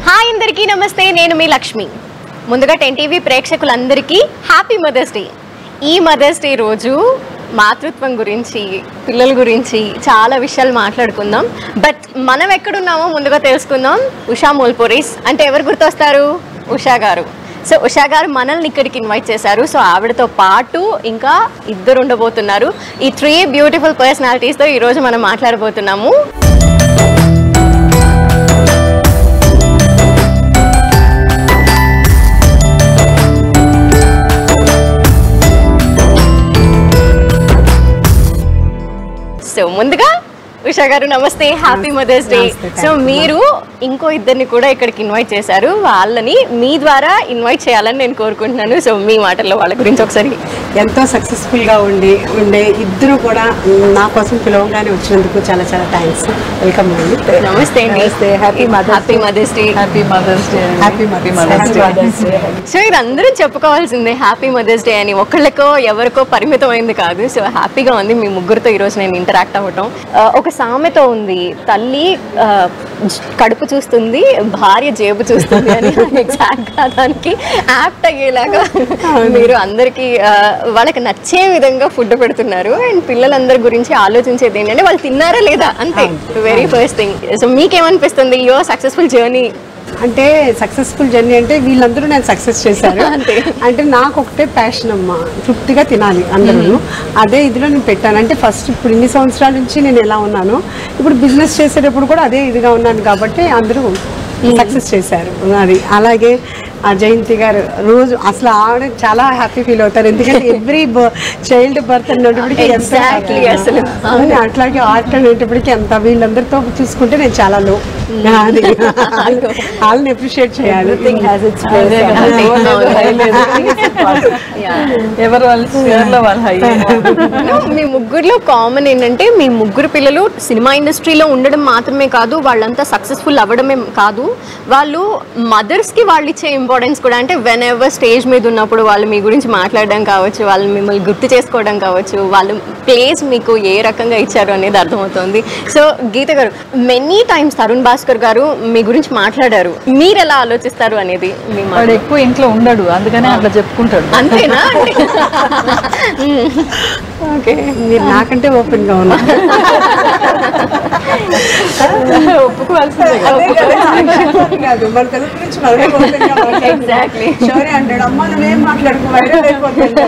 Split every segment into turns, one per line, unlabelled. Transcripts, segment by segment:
Hi అందరికీ నమస్తే, నేను మీ లక్ష్మి. ముందుగా 10 టీవీ ప్రేక్షకులందరికీ హ్యాపీ మదర్స్ డే. ఈ మదర్స్ డే రోజు మాతృత్వం గురించి, పిల్లల గురించి చాలా విషయాలు మాట్లాడుకుందాం. బట్ మనం ఎక్కడున్నామో ముందుగా తెలుసుకుందాం. ఉషా మూల్పురీస్ అంటే ఎవరు గుర్తొస్తారు? ఉషా గారు. సో ఉషా గారు మనల్ని ఇక్కడికి ఇన్వైట్ చేశారు. సో ఆవిడతో పాటు ఇంకా ఇద్దరు ఉండబోతున్నారు. ఈ 3 బ్యూటిఫుల్ పర్సనాలిటీస్తో ఈరోజు మనం మాట్లాడబోతున్నాము. సో ముందుగా ఉషా గారు నమస్తే, హ్యాపీ మదర్స్ డే. సో మీరు ఇంకో ఇద్దరిని కూడా ఇక్కడికి ఇన్వైట్ చేశారు. వాళ్ళని మీ ద్వారా ఇన్వైట్ చేయాలని నేను కోరుకుంటున్నాను. సో మీ మాటల్లో వాళ్ళ గురించి ఒకసారి.
ఎంతో సక్సెస్ఫుల్గా ఉండే ఇద్దరు కూడా నా కోసం పిలవగానే వచ్చినందుకు చాలా చాలా థ్యాంక్స్. వెల్కమ్ అండి.
నమస్తే అండి.
Happy mothers
day.
Happy mothers day.
So ఇది అందరూ చెప్పుకోవాల్సిందే హ్యాపీ మదర్స్ డే అని. ఒకళ్ళకో ఎవరికో పరిమితమైంది కాదు. సో హ్యాపీగా ఉంది మీ ముగ్గురితో ఈరోజు నేను ఇంటరాక్ట్ అవ్వటం. ఒక సామెత ఉంది, తల్లి కడుపు చూస్తుంది, భార్య జేబు చూస్తుంది అని. ఎగ్జాక్ట్గా దానికి యాప్ట్ అయ్యేలాగా మీరు అందరికీ వాళ్ళకి నచ్చే విధంగా ఫుడ్ పెడుతున్నారు. అండ్ పిల్లలందరి గురించి ఆలోచించేది ఏంటంటే వాళ్ళు తిన్నారా లేదా అంతే, వెరీ ఫస్ట్ థింగ్. సో మీకేమనిపిస్తుంది యువర్ సక్సెస్ఫుల్ జర్నీ?
అంటే సక్సెస్ఫుల్ జర్నీ అంటే వీళ్ళందరూ నేను సక్సెస్ చేశారు అంటే నాకు ఒకటే ప్యాషన్ అమ్మా, తృప్తిగా తినాలి అందరూ. అదే ఇదిలో నేను పెట్టాను. అంటే ఫస్ట్ ఇప్పుడు ఇన్ని సంవత్సరాల నుంచి నేను ఎలా ఉన్నాను, ఇప్పుడు బిజినెస్ చేసేటప్పుడు కూడా అదే ఇదిగా ఉన్నాను కాబట్టి అందరూ సక్సెస్ చేశారు. అది అలాగే ఆ జయంతి గారు రోజు అసలు ఆవిడ చాలా హ్యాపీ ఫీల్ అవుతారు. ఎందుకంటే ఎవ్రీ చైల్డ్ బర్త్ అన్నప్పటికీ
అసలు
అట్లాగే ఆర్ట్ అనేటప్పటికి ఎంత వీళ్ళందరితో చూసుకుంటే నేను చాలా లో. అది వాళ్ళని అప్రిషియేట్ చేయాలి.
మీ ముగ్గురులో కామన్ ఏంటంటే మీ ముగ్గురు పిల్లలు సినిమా ఇండస్ట్రీలో ఉండడం మాత్రమే కాదు, వాళ్ళంతా సక్సెస్ఫుల్ అవ్వడమే కాదు, వాళ్ళు మదర్స్కి వాళ్ళు ఇచ్చే ఇంపార్టెన్స్ కూడా. అంటే వెన్ ఎవర్ స్టేజ్ మీద ఉన్నప్పుడు వాళ్ళు మీ గురించి మాట్లాడడం కావచ్చు, వాళ్ళు మిమ్మల్ని గుర్తు చేసుకోవడం కావచ్చు, వాళ్ళు ప్లేస్ మీకు ఏ రకంగా ఇచ్చారు అనేది అర్థమవుతుంది. సో గీత గారు, మెనీ టైమ్స్ తరుణ్ భాస్కర్ గారు మీ గురించి మాట్లాడారు. మీరు ఎలా ఆలోచిస్తారు అనేది?
వాడు ఎక్కువ ఇంట్లో ఉండడు, అందుకనే అట్లా చెప్పుకుంటాడు.
అంతేనా?
ఓకే, మీరు నాకంటే ఓపెన్ గా ఉన్నారు.
ఒప్పుకోవాల్సిందే
కాదు, మన తెలుగు గురించి
ఎగ్జాక్ట్లీ.
షోరీ అంటాడు, అమ్మ నువ్వేం మాట్లాడుకో వైరల్ అయిపోతుంది.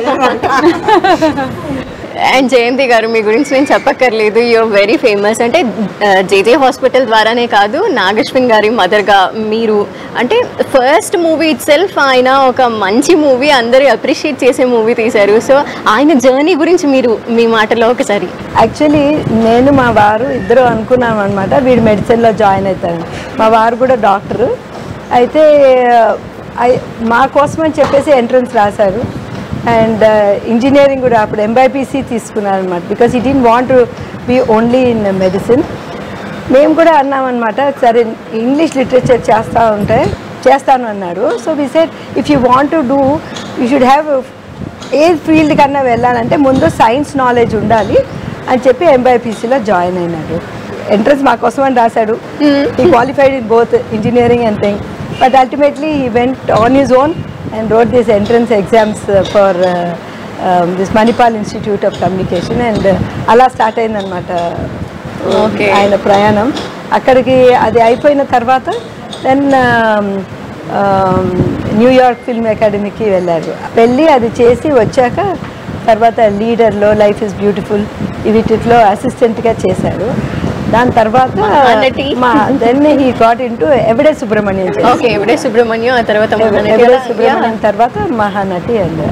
అండ్ జయంతి గారు, మీ గురించి నేను చెప్పక్కర్లేదు, యూఆర్ వెరీ ఫేమస్. అంటే జేజే హాస్పిటల్ ద్వారానే కాదు, నాగశ్విన్ గారి మదర్గా మీరు అంటే ఫస్ట్ మూవీ ఇట్ సెల్ఫ్ ఆయన ఒక మంచి మూవీ, అందరూ అప్రిషియేట్ చేసే మూవీ తీశారు. సో ఆయన జర్నీ గురించి మీరు మీ మాటలో ఒకసారి.
యాక్చువల్లీ నేను మా వారు ఇద్దరు అనుకున్నాం అనమాట, వీడు మెడిసిన్లో జాయిన్ అవుతారని. మా వారు కూడా డాక్టరు అయితే మా కోసం అని చెప్పేసి ఎంట్రన్స్ రాశారు. అండ్ ఇంజనీరింగ్ కూడా అప్పుడు ఎంబైపీసీ తీసుకున్నారు అనమాట, because he didn't want to be only in medicine. మేము కూడా అన్నామన్నమాట, సరే ఇంగ్లీష్ లిటరేచర్ చేస్తాను అన్నాడు. So we said if you want to do you should have a field కన్నా వెళ్ళాలంటే ముందు సైన్స్ నాలెడ్జ్ ఉండాలి అని చెప్పి ఎంబైపీసీలో జాయిన్ అయినాడు. ఎంట్రన్స్ మా కోసం అని రాశాడు. ఈ qualified in both engineering and thing, but ultimately he went on his own and wrote these entrance exams for this Manipal Institute of Communication, and అలా స్టార్ట్ అయిందనమాట ఆయన ప్రయాణం. అక్కడికి అది అయిపోయిన తర్వాత దెన్ న్యూయార్క్ ఫిల్మ్ అకాడమీకి వెళ్ళారు. వెళ్ళి అది చేసి వచ్చాక తర్వాత లీడర్లో, లైఫ్ ఇస్ బ్యూటిఫుల్ వీటిలో అసిస్టెంట్గా చేశారు. దాని తర్వాత then he got into Yevade Subrahmanyam.
Okay, ఎవడే సుబ్రహ్మణ్యం, ఆ తర్వాత
సుబ్రహ్మణ్యం తర్వాత మహానటి. అండ్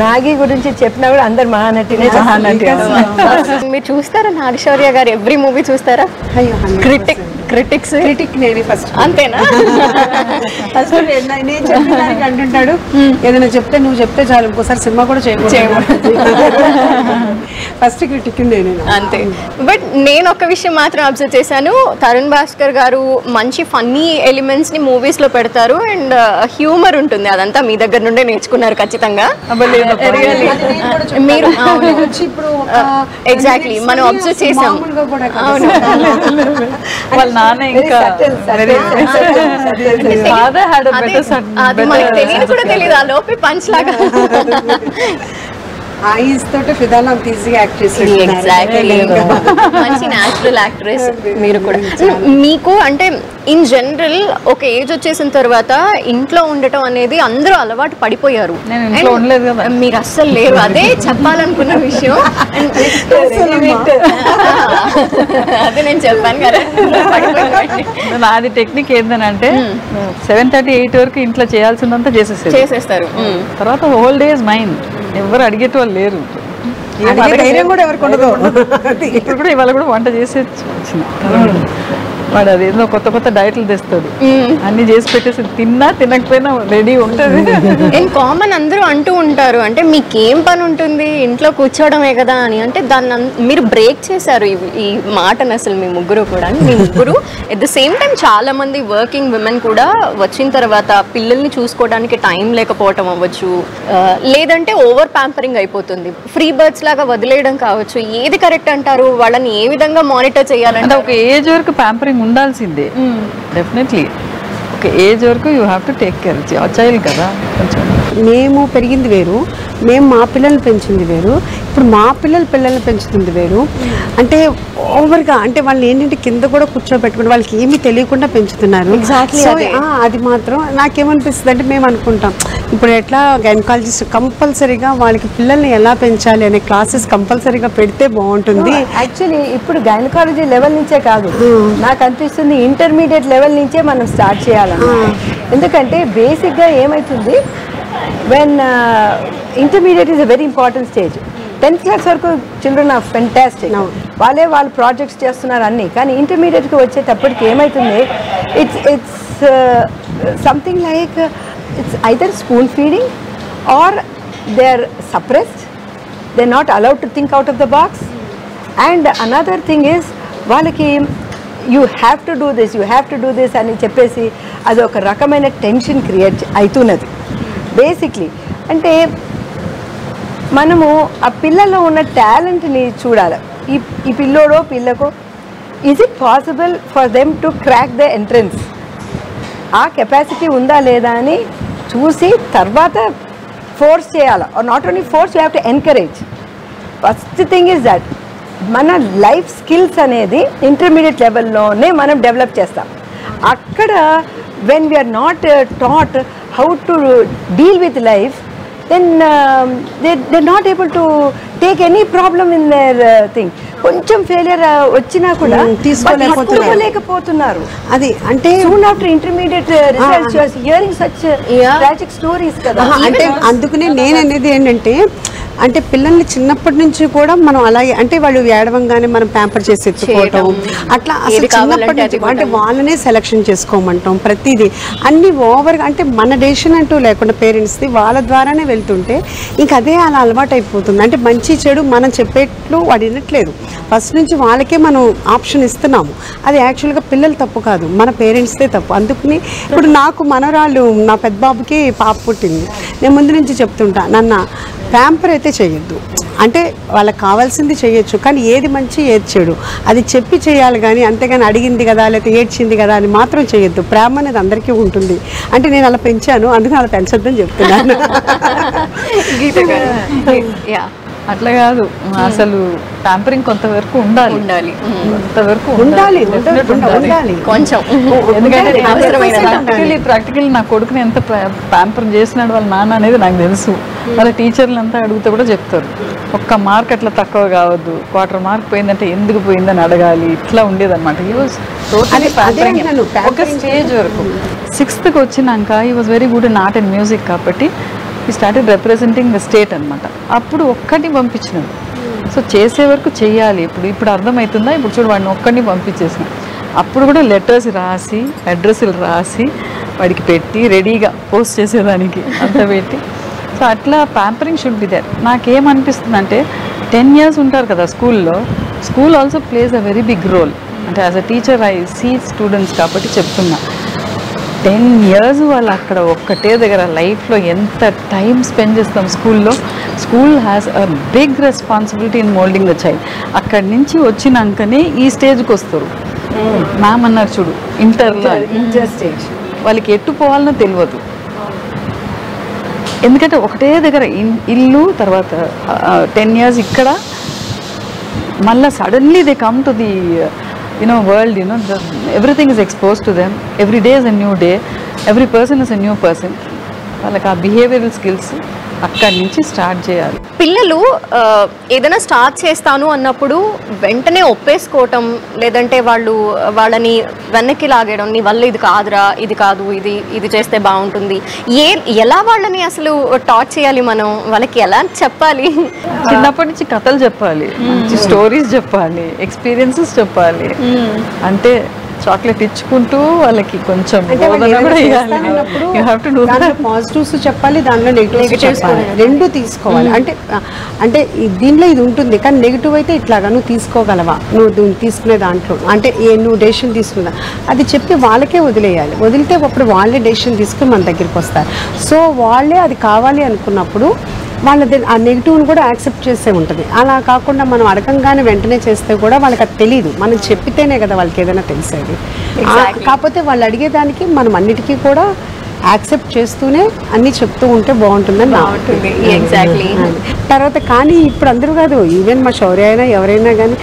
నాగి గురించి చెప్పినా కూడా అందరు మహానటినే.
మీరు చూస్తారా నాగశౌర్య గారు ఎవ్రీ మూవీ చూస్తారా? క్రిటిక్
నేనే ఫస్ట్.
అంతేనా?
అసలు నేను చెప్పడానికి అంటుంటాడు, ఏదైనా చెప్తే నువ్వు చెప్తే చాలు, ఇంకోసారి సినిమా కూడా చేయకూడదు. ఫస్ట్ క్రిటిక్ నేను.
అంతే. బట్ నేను ఒక విషయం మాత్రం అబ్జర్వ్ చేశాను, తరుణ్ భాస్కర్ గారు మంచి ఫన్నీ ఎలిమెంట్స్ ని మూవీస్ లో పెడతారు అండ్ హ్యూమర్ ఉంటుంది, అదంతా మీ దగ్గర నుండే నేర్చుకున్నారు ఖచ్చితంగా. మీరు ఎగ్జాక్ట్లీ మనం అబ్జర్వ్ చేసాం.
వాళ్ళ నాన్న ఇంకా
అది మనకి తెలియదు కూడా తెలియదు, ఆ లోపే పంచ్ లాగా.
ఐస్ తోటి ఫిదాలో అంత ఈజీగా యాక్ట్ చేసి
మంచి న్యాచురల్ యాక్ట్రెస్ మీరు కూడా. మీకు అంటే ఇన్ జనరల్ ఒక ఏజ్ వచ్చేసిన తర్వాత ఇంట్లో ఉండటం అనేది అందరూ అలవాటు పడిపోయారు, మీరు అస్సలు లేరు, అదే చెప్పాలనుకున్న విషయం. అదే నేను చెప్పాను కదా,
నాది టెక్నిక్ ఏంటంటే 7:30, 8 వరకు ఇంట్లో చేయాల్సిందంతా చేసేస్తారు. తర్వాత హోల్ డే ఇస్ మైండ్, ఎవరు అడిగేటి వాళ్ళు లేరు. ఇప్పుడు కూడా ఇవాళ కూడా వంట చేసి వచ్చిన వాడు అదేదో కొత్త కొత్త డైట్లు తెస్తాడు, అన్ని చేసి పెట్టేసి తిన్నా తినకపోయినా రెడీ ఉంటుంది.
కామన్ అందరూ అంటూ ఉంటారు, అంటే మీకేం పని ఉంటుంది ఇంట్లో కూర్చోవడమే కదా అని. అంటే దాన్ని మీరు బ్రేక్ చేశారు ఈ మాటను అసలు మీ ముగ్గురు కూడా. మీ ముగ్గురు ఎట్ ద సేమ్ టైం చాలా మంది వర్కింగ్ విమెన్ కూడా వచ్చిన తర్వాత పిల్లల్ని చూసుకోవడానికి టైం లేకపోవటం అవ్వచ్చు, లేదంటే ఓవర్ ప్యాంపరింగ్ అయిపోతుంది, ఫ్రీ బర్డ్స్ లాగా వదిలేయడం కావచ్చు. ఏది కరెక్ట్ అంటారు? వాళ్ళని ఏ విధంగా మానిటర్ చేయాలంటే
ఒక ఏజ్ వరకు ప్యాంపరింగ్ ఉండాల్సిందే డెఫినెట్లీ. ఒక ఏజ్ వరకు you have to take care child కదా. కొంచెం
మేము పెరిగింది వేరు, మేము మా పిల్లల్ని పెంచింది వేరు, ఇప్పుడు మా పిల్లల్ని పెంచుతుంది వేరు. అంటే ఓవర్గా అంటే వాళ్ళు ఏంటంటే కింద కూడా కూర్చోబెట్టుకుని వాళ్ళకి ఏమీ తెలియకుండా పెంచుతున్నారు. అది మాత్రం నాకేమనిపిస్తుంది అంటే మేము అనుకుంటాం ఇప్పుడు ఎట్లా గైనకాలజిస్ట్ కంపల్సరీగా వాళ్ళకి పిల్లల్ని ఎలా పెంచాలి అనే క్లాసెస్ కంపల్సరీగా పెడితే బాగుంటుంది.
యాక్చువల్లీ ఇప్పుడు గైనకాలజీ లెవెల్ నుంచే కాదు, నాకు అనిపిస్తుంది ఇంటర్మీడియట్ లెవెల్ నుంచే మనం స్టార్ట్ చేయాలి. ఎందుకంటే బేసిక్గా ఏమవుతుంది, when intermediate is a very important stage. 10th class వరకు చిల్డ్రన్ ఆర్ ఫెంటాస్టిక్, వాళ్ళ ప్రాజెక్ట్స్ చేస్తున్నారు అన్నీ. కానీ ఇంటర్మీడియట్కి వచ్చేటప్పటికి ఏమవుతుంది, it's something like it's either spoon feeding or they are suppressed, they are not allowed to think out of the box. And another thing is వాళ్ళకి you have to do this అని చెప్పేసి అది ఒక రకమైన టెన్షన్ క్రియేట్ అవుతున్నది basically. అంటే మనము ఆ పిల్లల్లో ఉన్న టాలెంట్ని చూడాలి. ఈ పిల్లకో is it possible for them to crack the entrance, ఆ కెపాసిటీ ఉందా లేదా అని చూసి తర్వాత ఫోర్స్ చేయాలి. Or not only force, you have to encourage. First thing is that మన లైఫ్ స్కిల్స్ అనేది ఇంటర్మీడియట్ లెవెల్లోనే మనం డెవలప్ చేస్తాం. అక్కడ when we are not taught how to deal with life, then they're not able to take any problem in their thing. కొంచెం failure వచ్చినా కూడా తీసుకోలేకపోతున్నారు. అది అంటే soon after intermediate results you are hearing such tragic stories కదా.
అంటే అందుకనే నేను అనేది ఏంటంటే అంటే పిల్లల్ని చిన్నప్పటి నుంచి కూడా మనం అలాగే అంటే వాళ్ళు ఏడవంగానే మనం ప్యాంపర్ చేసి ఎత్తుకోవటం అట్లా అసలు చిన్నప్పటి నుంచి అంటే వాళ్ళనే సెలక్షన్ చేసుకోమంటాం ప్రతిదీ అన్ని ఓవర్గా అంటే మన డెసిషన్ అంటూ లేకుండా పేరెంట్స్ది వాళ్ళ ద్వారానే వెళ్తుంటే ఇంక అదే అలా అలవాటు అయిపోతుంది. అంటే మంచి చెడు మనం చెప్పేట్లు వాడు వినట్లేదు, ఫస్ట్ నుంచి వాళ్ళకే మనం ఆప్షన్ ఇస్తున్నాము. అది యాక్చువల్గా పిల్లలు తప్పు కాదు, మన పేరెంట్స్దే తప్పు. అందుకని ఇప్పుడు నాకు మనవరాళ్ళు నా పెద్ద బాబుకి పాప పుట్టింది, నేను ముందు నుంచి చెప్తుంటా నాన్న ప్యాంపర్ అయితే చేయొద్దు, అంటే వాళ్ళకి కావాల్సింది చేయొచ్చు కానీ ఏది మంచి ఏది చెడు అది చెప్పి చేయాలి, కానీ అంతేగాని అడిగింది కదా లేకపోతే ఏడ్చింది కదా అని మాత్రం చేయొద్దు. ప్రేమ అనేది అందరికీ ఉంటుంది, అంటే నేను అలా పెంచాను అందుకని అలా పెంచొద్దని చెప్తున్నాను.
అట్లా కాదు, అసలు ప్యాంపరింగ్ కొంతవరకు ఉండాలి
కొంచెం.
ఎందుకంటే ప్రాక్టికల్ నా కొడుకుని ఎంత ప్యాంపర్ చేసినాడు వాళ్ళ నాన్న అనేది నాకు తెలుసు. వాళ్ళ టీచర్లు అంతా అడిగితే కూడా చెప్తారు, ఒక్క మార్క్ అట్లా తక్కువ కావద్దు, 1/4 మార్క్ పోయిందంటే ఎందుకు పోయిందని అడగాలి, ఇట్లా ఉండేదన్నమాట. ఈ వాజ్ టోటలీ ప్యాంపరింగ్ ఒక స్టేజ్ వరకు. 6th వచ్చినాక ఈ was very good in art and music కాబట్టి ఈ స్టార్టెడ్ రిప్రజెంటింగ్ ద స్టేట్ అనమాట. అప్పుడు ఒక్కటి పంపించినాడు. సో చేసే వరకు చెయ్యాలి. ఇప్పుడు అర్థమవుతుందా? ఇప్పుడు చూడు వాడిని ఒక్కడిని పంపించేసిన. అప్పుడు కూడా లెటర్స్ రాసి అడ్రస్లు రాసి వాడికి పెట్టి రెడీగా పోస్ట్ చేసేదానికి అంత పెట్టి సో అట్లా ప్యాంపరింగ్ షుడ్ బి దేర్. నాకేమనిపిస్తుంది అంటే 10 years ఉంటారు కదా స్కూల్లో, school also plays a very big role. అంటే as a teacher I see students కాబట్టి చెప్తున్నా, 10 years వాళ్ళు అక్కడ ఒక్కటే దగ్గర లైఫ్లో ఎంత టైం స్పెండ్ చేస్తాం స్కూల్లో. School has a big responsibility in moulding the child. అక్కడి నుంచి వచ్చినాకనే ఈ స్టేజ్కి వస్తారు. మ్యామ్ అన్నారు చూడు, ఇంటర్
స్టేజ్
వాళ్ళకి ఎట్టు పోవాలనో తెలియదు. ఎందుకంటే ఒకటే దగ్గర ఇల్లు, తర్వాత 10 years ఇక్కడ, మళ్ళీ suddenly they come to the world, everything is exposed to them. Every day is a new day, every person is a new person. వాళ్ళకి ఆ బిహేవియరల్ స్కిల్స్ అక్కడి నుంచి స్టార్ట్ చేయాలి.
పిల్లలు ఏదైనా స్టార్ట్ చేస్తాను అన్నప్పుడు వెంటనే ఒప్పేసుకోవటం, లేదంటే వాళ్ళని వెనక్కి లాగేయడం, నీ వల్ల ఇది కాదురా, ఇది కాదు, ఇది చేస్తే బాగుంటుంది, ఎలా వాళ్ళని అసలు టాట్ చేయాలి మనం, వాళ్ళకి ఎలా చెప్పాలి?
చిన్నప్పటి నుంచి కథలు చెప్పాలి, మంచి స్టోరీస్ చెప్పాలి, ఎక్స్పీరియన్సెస్ చెప్పాలి. అంటే చాక్లెట్ ఇచ్చుకుంటూ వాళ్ళకి కొంచెం
పాజిటివ్స్ చెప్పాలి, దాంట్లో నెగిటివ్స్ చెప్పాలి, రెండు తీసుకోవాలి. అంటే దీనిలో ఇది ఉంటుంది, కానీ నెగిటివ్ అయితే ఇట్లాగా నువ్వు తీసుకోగలవా, నువ్వు తీసుకునే దాంట్లో అంటే నువ్వు డెసిషన్ తీసుకున్నా అది చెప్పి వాళ్ళకే వదిలేయాలి. వదిలితే అప్పుడు వాళ్ళే డెసిషన్ తీసుకుని మన దగ్గరికి వస్తారు. సో వాళ్ళే అది కావాలి అనుకున్నప్పుడు వాళ్ళది ఆ నెగిటివ్ని కూడా యాక్సెప్ట్ చేసే ఉంటుంది. అలా కాకుండా మనం అడగంగానే వెంటనే చేస్తే కూడా వాళ్ళకి అది తెలియదు. మనం చెప్పితేనే కదా వాళ్ళకి ఏదైనా తెలిసేది. కాకపోతే వాళ్ళు అడిగేదానికి మనం అన్నిటికీ కూడా యాక్సెప్ట్ చేస్తూనే అన్నీ చెప్తూ ఉంటే బాగుంటుందని నా ఉంటుంది.
ఎగ్జాక్ట్లీ.
తర్వాత కానీ ఇప్పుడు అందరూ కాదు, ఈవెన్ మా శౌర్య అయినా ఎవరైనా కానీ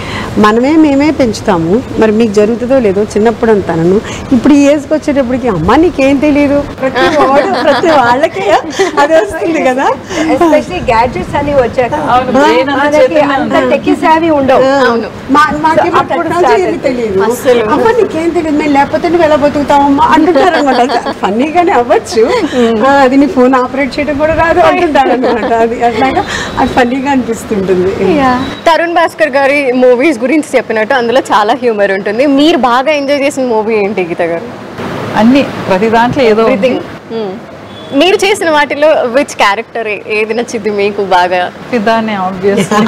మేమే పెంచుతాము. మరి మీకు జరుగుతుందో లేదో, చిన్నప్పుడు అంతాను. ఇప్పుడు ఈ ఏజ్కి వచ్చేటప్పటికి అమ్మ నీకేం తెలియదు, ప్రతి వాళ్ళకి అది వస్తుంది కదా.
ఎస్పెషల్లీ గ్యాడ్జెట్స్ అని వచ్చాక అంత టెక్కిసావి ఉండవు.
తెలియదు, అమ్మ నీకేం తెలియదు, మేము లేకపోతే నువ్వు ఎలా బతుకుతావమ్మా అంటుంటారు అనమాట. ఫన్నీగానే అవ్వచ్చు, అది నీ ఫోన్ ఆపరేట్ చేయడం కూడా రాదు అంటుంటారు అనమాట. అది అట్లాగా అది ఫన్నీగా అనిపిస్తుంటుంది.
తరుణ్ భాస్కర్ గారి మూవీస్ గురించి చెప్పినట్టు అందులో చాలా హ్యూమర్ ఉంటుంది. మీరు బాగా ఎంజాయ్ చేసిన మూవీ ఏంటి గీత గారు?
అన్ని, ప్రతి దాంట్లో ఏదో
మీరు చేసిన వాటిలో విచ్ క్యారెక్టర్ ఏది నచ్చింది మీకు బాగా?
ఫిదానే ఆబ్వియస్లీ.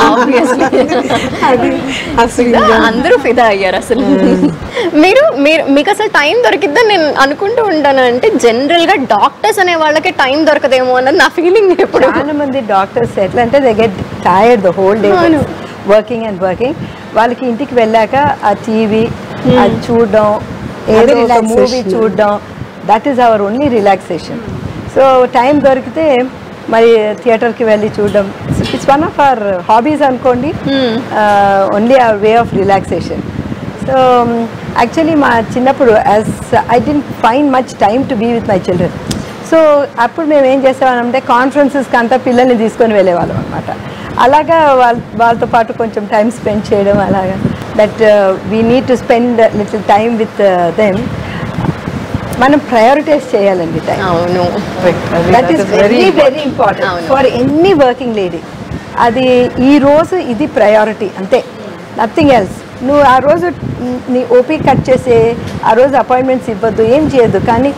అందరూ ఫిదా అయ్యారు అసలు. మీకు అసలు టైం దొరికిద్దని నేను అనుకుంటూ ఉంటాను. అంటే జనరల్ గా డాక్టర్స్ అనే వాళ్ళకి టైం దొరకదేమో అన్నది నా ఫీలింగ్. ఎప్పుడు
చాలా మంది డాక్టర్స్ ఎట్లా అంటే they get tired the whole day working. వాళ్ళకి ఇంటికి వెళ్ళాక ఆ టీవీ అది చూడడం, ఏదో ఒక మూవీ చూడడం, that is our only relaxation. So time దొరికితే మరి థియేటర్కి వెళ్ళి చూడడం, it's one of our hobbies అనుకోండి, only our way of relaxation. So actually మా చిన్నప్పుడు as I didn't find much time to be with my children. So అప్పుడు మేము ఏం చేసేవాళ్ళంటే కాన్ఫరెన్సెస్కి అంతా పిల్లల్ని తీసుకొని వెళ్ళేవాళ్ళం అనమాట. అలాగా వాళ్ళతో పాటు కొంచెం టైం స్పెండ్ చేయడం, అలాగా that we need to spend little time with them. మనం ప్రయారిటైజ్ చేయాలండి టైం.
అవును,
that is very very important for any working lady. అది ఈ రోజు ఇది ప్రయారిటీ అంతే, నథింగ్ ఎల్స్. నువ్వు ఆ రోజు నీ ఓపీ కట్ చేసే, ఆ రోజు అపాయింట్మెంట్స్ ఇవ్వద్దు, ఏం చేయొద్దు. కానీ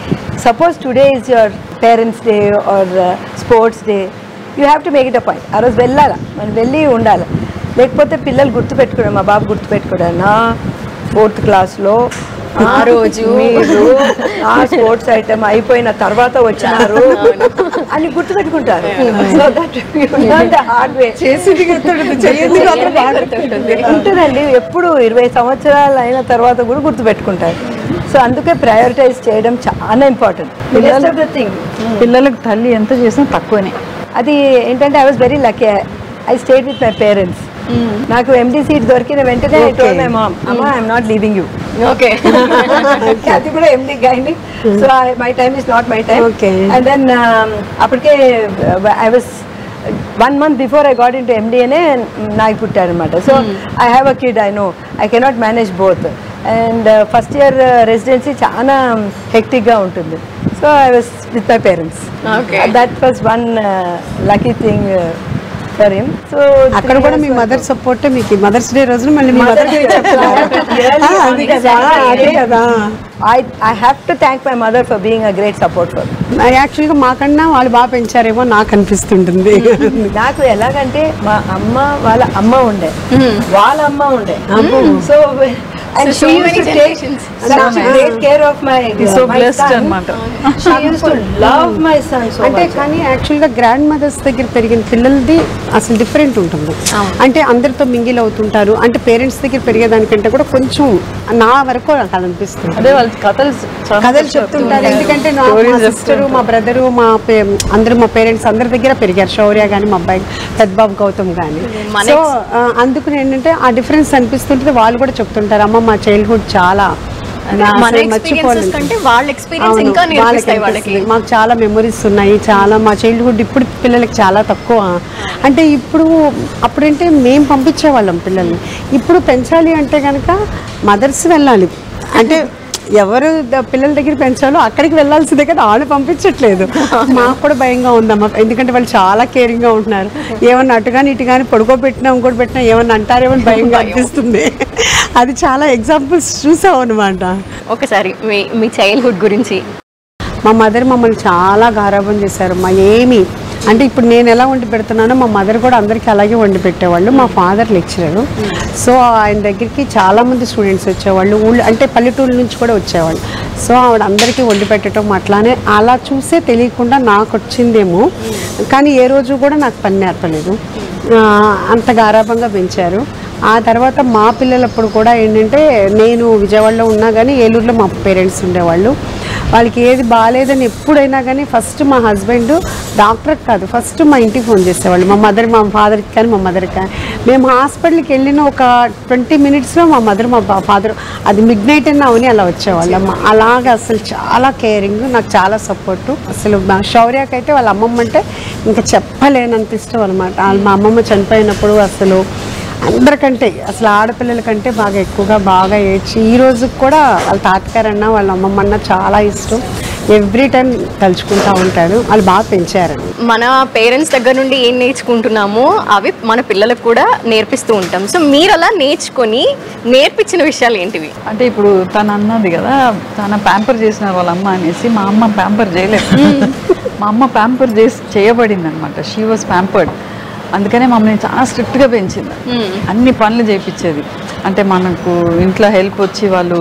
suppose today is your parents day or sports day, you have to make it a point. ఆ రోజు వెళ్ళాలా, మనం వెళ్ళి ఉండాలి. లేకపోతే పిల్లలు గుర్తుపెట్టుకోవడం, మా బాబు గుర్తుపెట్టుకోవడం, నా 4th క్లాస్లో
ఆ రోజు
మీరు ఆ స్పోర్ట్స్ ఐటమ్ అయిపోయిన తర్వాత వచ్చినారు అని గుర్తుపెట్టుకుంటారు. సో దట్ హార్డ్ వే ఉంటుందండి. ఎప్పుడు 20 సంవత్సరాలు అయిన తర్వాత కూడా గుర్తుపెట్టుకుంటారు. సో అందుకే ప్రయారిటైజ్ చేయడం చాలా ఇంపార్టెంట్.
పిల్లలకు తల్లి ఎంత చేసినా తక్కువనే.
అది ఏంటంటే I was very lucky, I stayed with my parents. నాకు ఎండి సీట్ దొరికిన వెంటనే మై మామ్, అమ్మ I'm not leaving you.
Okay,
అది కూడా ఎండి గాయని. So my time is not my time. And then అప్పటికే I was 1 month before I got in to ఎండిఏనే నాకు పుట్టారు అనమాట. So I have a kid, I know I cannot manage both. And first year residency చాలా హెక్టిక్గా ఉంటుంది. So I was with my parents. That was one lucky thing for him. So
అక్కడ కూడా మీ mother support మీకు mothers day రోజున మళ్ళీ మీ mother అది కదా.
I have to thank my mother for being a great support for me.
యాక్చువల్గా మాకన్నా వాళ్ళు బాగా పెంచారేమో నాకు అనిపిస్తుంటుంది.
నాకు ఎలాగంటే మా అమ్మ వాళ్ళ అమ్మ ఉండే, వాళ్ళ అమ్మ ఉండే, so and
So
she used
many
to take
generations.
such great care of my
So
my
blessed
son.
అన్నమాట.
She used to love my son so
అంటే
much.
కానీ యాక్చువల్గా గ్రాండ్ మదర్స్ దగ్గర పెరిగిన పిల్లలది అసలు డిఫరెంట్ ఉంటుంది. అంటే అందరితో మింగిల్ అవుతుంటారు. అంటే పేరెంట్స్ దగ్గర పెరిగేదానికంటే కూడా కొంచెం నా వరకు నాకు అది అనిపిస్తుంది.
అదే వాళ్ళు
కథలు చెప్తుంటారు. ఎందుకంటే మా సిస్టరు, మా బ్రదరు, అందరూ మా పేరెంట్స్ అందరి దగ్గర పెరిగారు. శౌర్య కానీ, మా అబ్బాయి పెద్ద బాబు గౌతమ్ కానీ. సో అందుకు ఏంటంటే ఆ డిఫరెన్స్ అనిపిస్తుంటుంది. వాళ్ళు కూడా చెప్తుంటారు, అమ్మ మా చైల్డ్హుడ్ చాలా మాకు చాలా మెమరీస్ ఉన్నాయి, చాలా మా చైల్డ్హుడ్ ఇప్పుడు పిల్లలకి చాలా తక్కువ. అంటే ఇప్పుడు అప్పుడంటే మేము పంపించేవాళ్ళం పిల్లల్ని. ఇప్పుడు పెంచాలి అంటే కనుక మదర్స్ వెళ్ళాలి. అంటే ఎవరు పిల్లల దగ్గర పెంచాలో అక్కడికి వెళ్ళాల్సిందే కదా, వాళ్ళు పంపించట్లేదు. మాకు కూడా భయంగా ఉందమ్మా, ఎందుకంటే వాళ్ళు చాలా కేరింగ్గా ఉంటున్నారు. ఏమన్నా అటుగాని ఇటుగాని పడుకోబెట్టినా ఇంకోటి పెట్టినా ఏమన్నా అంటారేమో భయంగా అనిపిస్తుంది. అది చాలా ఎగ్జాంపుల్స్ చూసావు అనమాట.
ఒకసారి మీ చైల్డ్హుడ్ గురించి.
మా మదర్ మమ్మల్ని చాలా గారాబం చేశారు. ఏమి అంటే ఇప్పుడు నేను ఎలా వండి పెడుతున్నానో మా మదర్ కూడా అందరికీ అలాగే వండి పెట్టేవాళ్ళు. మా ఫాదర్ లెక్చరరు. సో ఆయన దగ్గరికి చాలామంది స్టూడెంట్స్ వచ్చేవాళ్ళు, ఊళ్ళో అంటే పల్లెటూరు నుంచి కూడా వచ్చేవాళ్ళు. సో ఆవిడ అందరికీ వండి పెట్టడం అట్లానే అలా చూసే తెలియకుండా నాకు వచ్చిందేమో, కానీ ఏ రోజు కూడా నాకు పని నేర్పలేదు. అంత గారాబంగా పెంచారు. ఆ తర్వాత మా పిల్లలప్పుడు కూడా ఏంటంటే నేను విజయవాడలో ఉన్నా కానీ ఏలూరులో మా పేరెంట్స్ ఉండేవాళ్ళు. వాళ్ళకి ఏది బాగాలేదని ఎప్పుడైనా కానీ ఫస్ట్ మా హస్బెండ్ డాక్టర్కి కాదు, ఫస్ట్ మా ఇంటికి ఫోన్ చేసేవాళ్ళు. మా ఫాదర్కి కానీ మా మదర్కి కానీ. మేము హాస్పిటల్కి వెళ్ళిన ఒక 20 minutesలో మా మదర్ మా ఫాదర్ అది మిడ్ నైట్ అయినా అవని అలా వచ్చేవాళ్ళమ్మ. అలాగే అసలు చాలా కేరింగ్, నాకు చాలా సపోర్టు. అసలు మా శౌర్యకైతే వాళ్ళ అమ్మమ్మ అంటే ఇంకా చెప్పలేనంత ఇష్టం అనమాట. మా అమ్మమ్మ చనిపోయినప్పుడు అసలు అందరికంటే అసలు ఆడపిల్లల కంటే బాగా ఎక్కువగా బాగా ఏడ్చి ఈ రోజుకి కూడా వాళ్ళ తాతగారన్నా వాళ్ళ అమ్మమ్మ అన్న చాలా ఇష్టం. ఎవ్రీ టైం తలుచుకుంటూ ఉంటాడు. వాళ్ళు బాగా పెంచారండి.
మన పేరెంట్స్ దగ్గర నుండి ఏం నేర్చుకుంటున్నామో అవి మన పిల్లలకు కూడా నేర్పిస్తూ ఉంటాం. సో మీరు అలా నేర్చుకొని నేర్పించిన విషయాలు ఏంటివి?
అంటే ఇప్పుడు తను అన్నది కదా, తన ప్యాంపర్ చేసిన వాళ్ళ అమ్మ అనేసి. మా అమ్మ ప్యాంపర్ చేయలేదు. మా అమ్మ ప్యాంపర్ చేయబడింది అనమాట. She was pampered. అందుకనే మమ్మల్ని చాలా స్ట్రిక్ట్గా పెంచింది. అన్ని పనులు చేయించేది. అంటే మనకు ఇంట్లో హెల్ప్ వచ్చి వాళ్ళు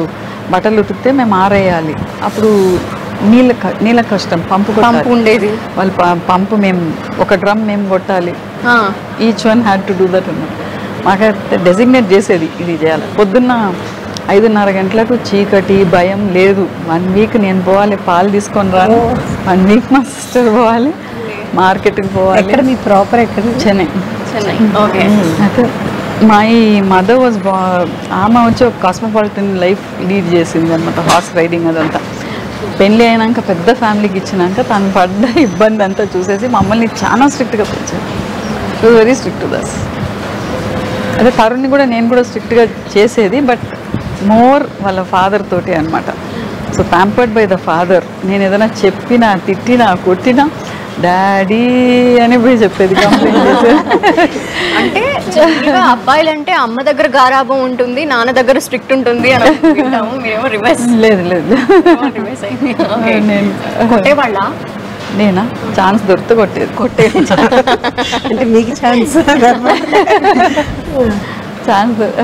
బట్టలు ఉతికితే మేము ఆరేయాలి. అప్పుడు నీళ్ళ కష్టం, పంపు
ఉండేది.
వాళ్ళు పంపు మేము ఒక డ్రమ్ మేము కొట్టాలి. Each one had to do that అన్నమాట. మాకైతే డెసిగ్నేట్ చేసేది ఇది చేయాలి. పొద్దున్న 5:30 గంటలకు చీకటి, భయం లేదు. 1 వీక్ నేను పోవాలి, పాలు తీసుకొని రాను. 1 వీక్ మా సిస్టర్ పోవాలి, మార్కెట్కి పోవాలి.
ఎక్కడ మీ ప్రాపర్ ఎక్కడ?
చెన్నై.
ఓకే.
అయితే మై మదర్ వాజ్ ఆమె వచ్చి ఒక కాస్మోపాలిటన్ లైఫ్ లీడ్ చేసింది అనమాట. హార్స్ రైడింగ్ అదంతా. పెళ్ళి అయినాక పెద్ద ఫ్యామిలీకి ఇచ్చినాక తను పడ్డ ఇబ్బంది అంతా చూసేసి మమ్మల్ని చాలా స్ట్రిక్ట్గా పెంచారు. సో వెరీ స్ట్రిక్ట్ టు దస్. అదే తరుణ్ని కూడా నేను కూడా స్ట్రిక్ట్గా చేసేది, బట్ మోర్ వాళ్ళ ఫాదర్ తోటి అనమాట. So pampered by the father. నేను ఏదైనా చెప్పినా, తిట్టినా, కొట్టినా డాడీ అని పోయి చెప్పేది, కంప్లైంట్ చేసేది.
అంటే అబ్బాయిలు అంటే అమ్మ దగ్గర గారాబం ఉంటుంది, నాన్న దగ్గర స్ట్రిక్ట్ ఉంటుంది అని అనుకుంటాము. మీరేమో రివర్స్.
లేదు లేదు,
నేను కొట్టేవాళ్ళ?
నేనా ఛాన్స్ దొరికితే కొట్టేది.
అంటే మీకు ఛాన్స్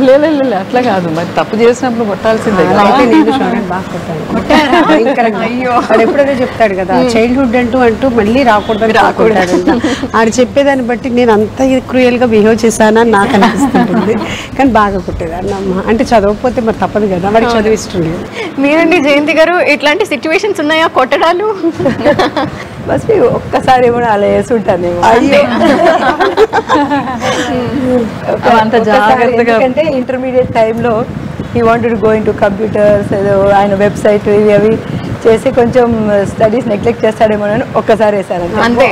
లేదు అట్లా కాదు. మరి తప్పు చేసినప్పుడు కొట్టాల్సిందే.
ఎప్పుడైనా చెప్తాడు కదా చైల్డ్హుడ్ అంటూ మళ్ళీ రాకూడదు. ఆడు చెప్పేదాన్ని బట్టి నేను అంత క్రూయల్ గా బిహేవ్ చేశానని నాకు అనిపిస్తుంటుంది. కానీ బాగా కొట్టేదాన్ని అమ్మ. అంటే చదవకపోతే మరి తప్పదు కదా, వాడికి చదివిస్తుండే.
మీరండి జయంతి గారు, ఇట్లాంటి సిచ్యువేషన్స్ ఉన్నాయా కొట్టడాలు?
బస్ ఒక్కసారి ఏమో అలా వేసుంటాను.
అంత జాగ్రత్తగా.
ఎందుకంటే ఇంటర్మీడియట్ టైంలో ఈ వాంటెడ్ గో ఇంటూ కంప్యూటర్స్, ఏదో ఆయన వెబ్సైట్ ఇవి అవి చేసి కొంచెం స్టడీస్ నెగ్లెక్ట్ చేస్తాడేమో అని ఒక్కసారి వేసాను
అంతే.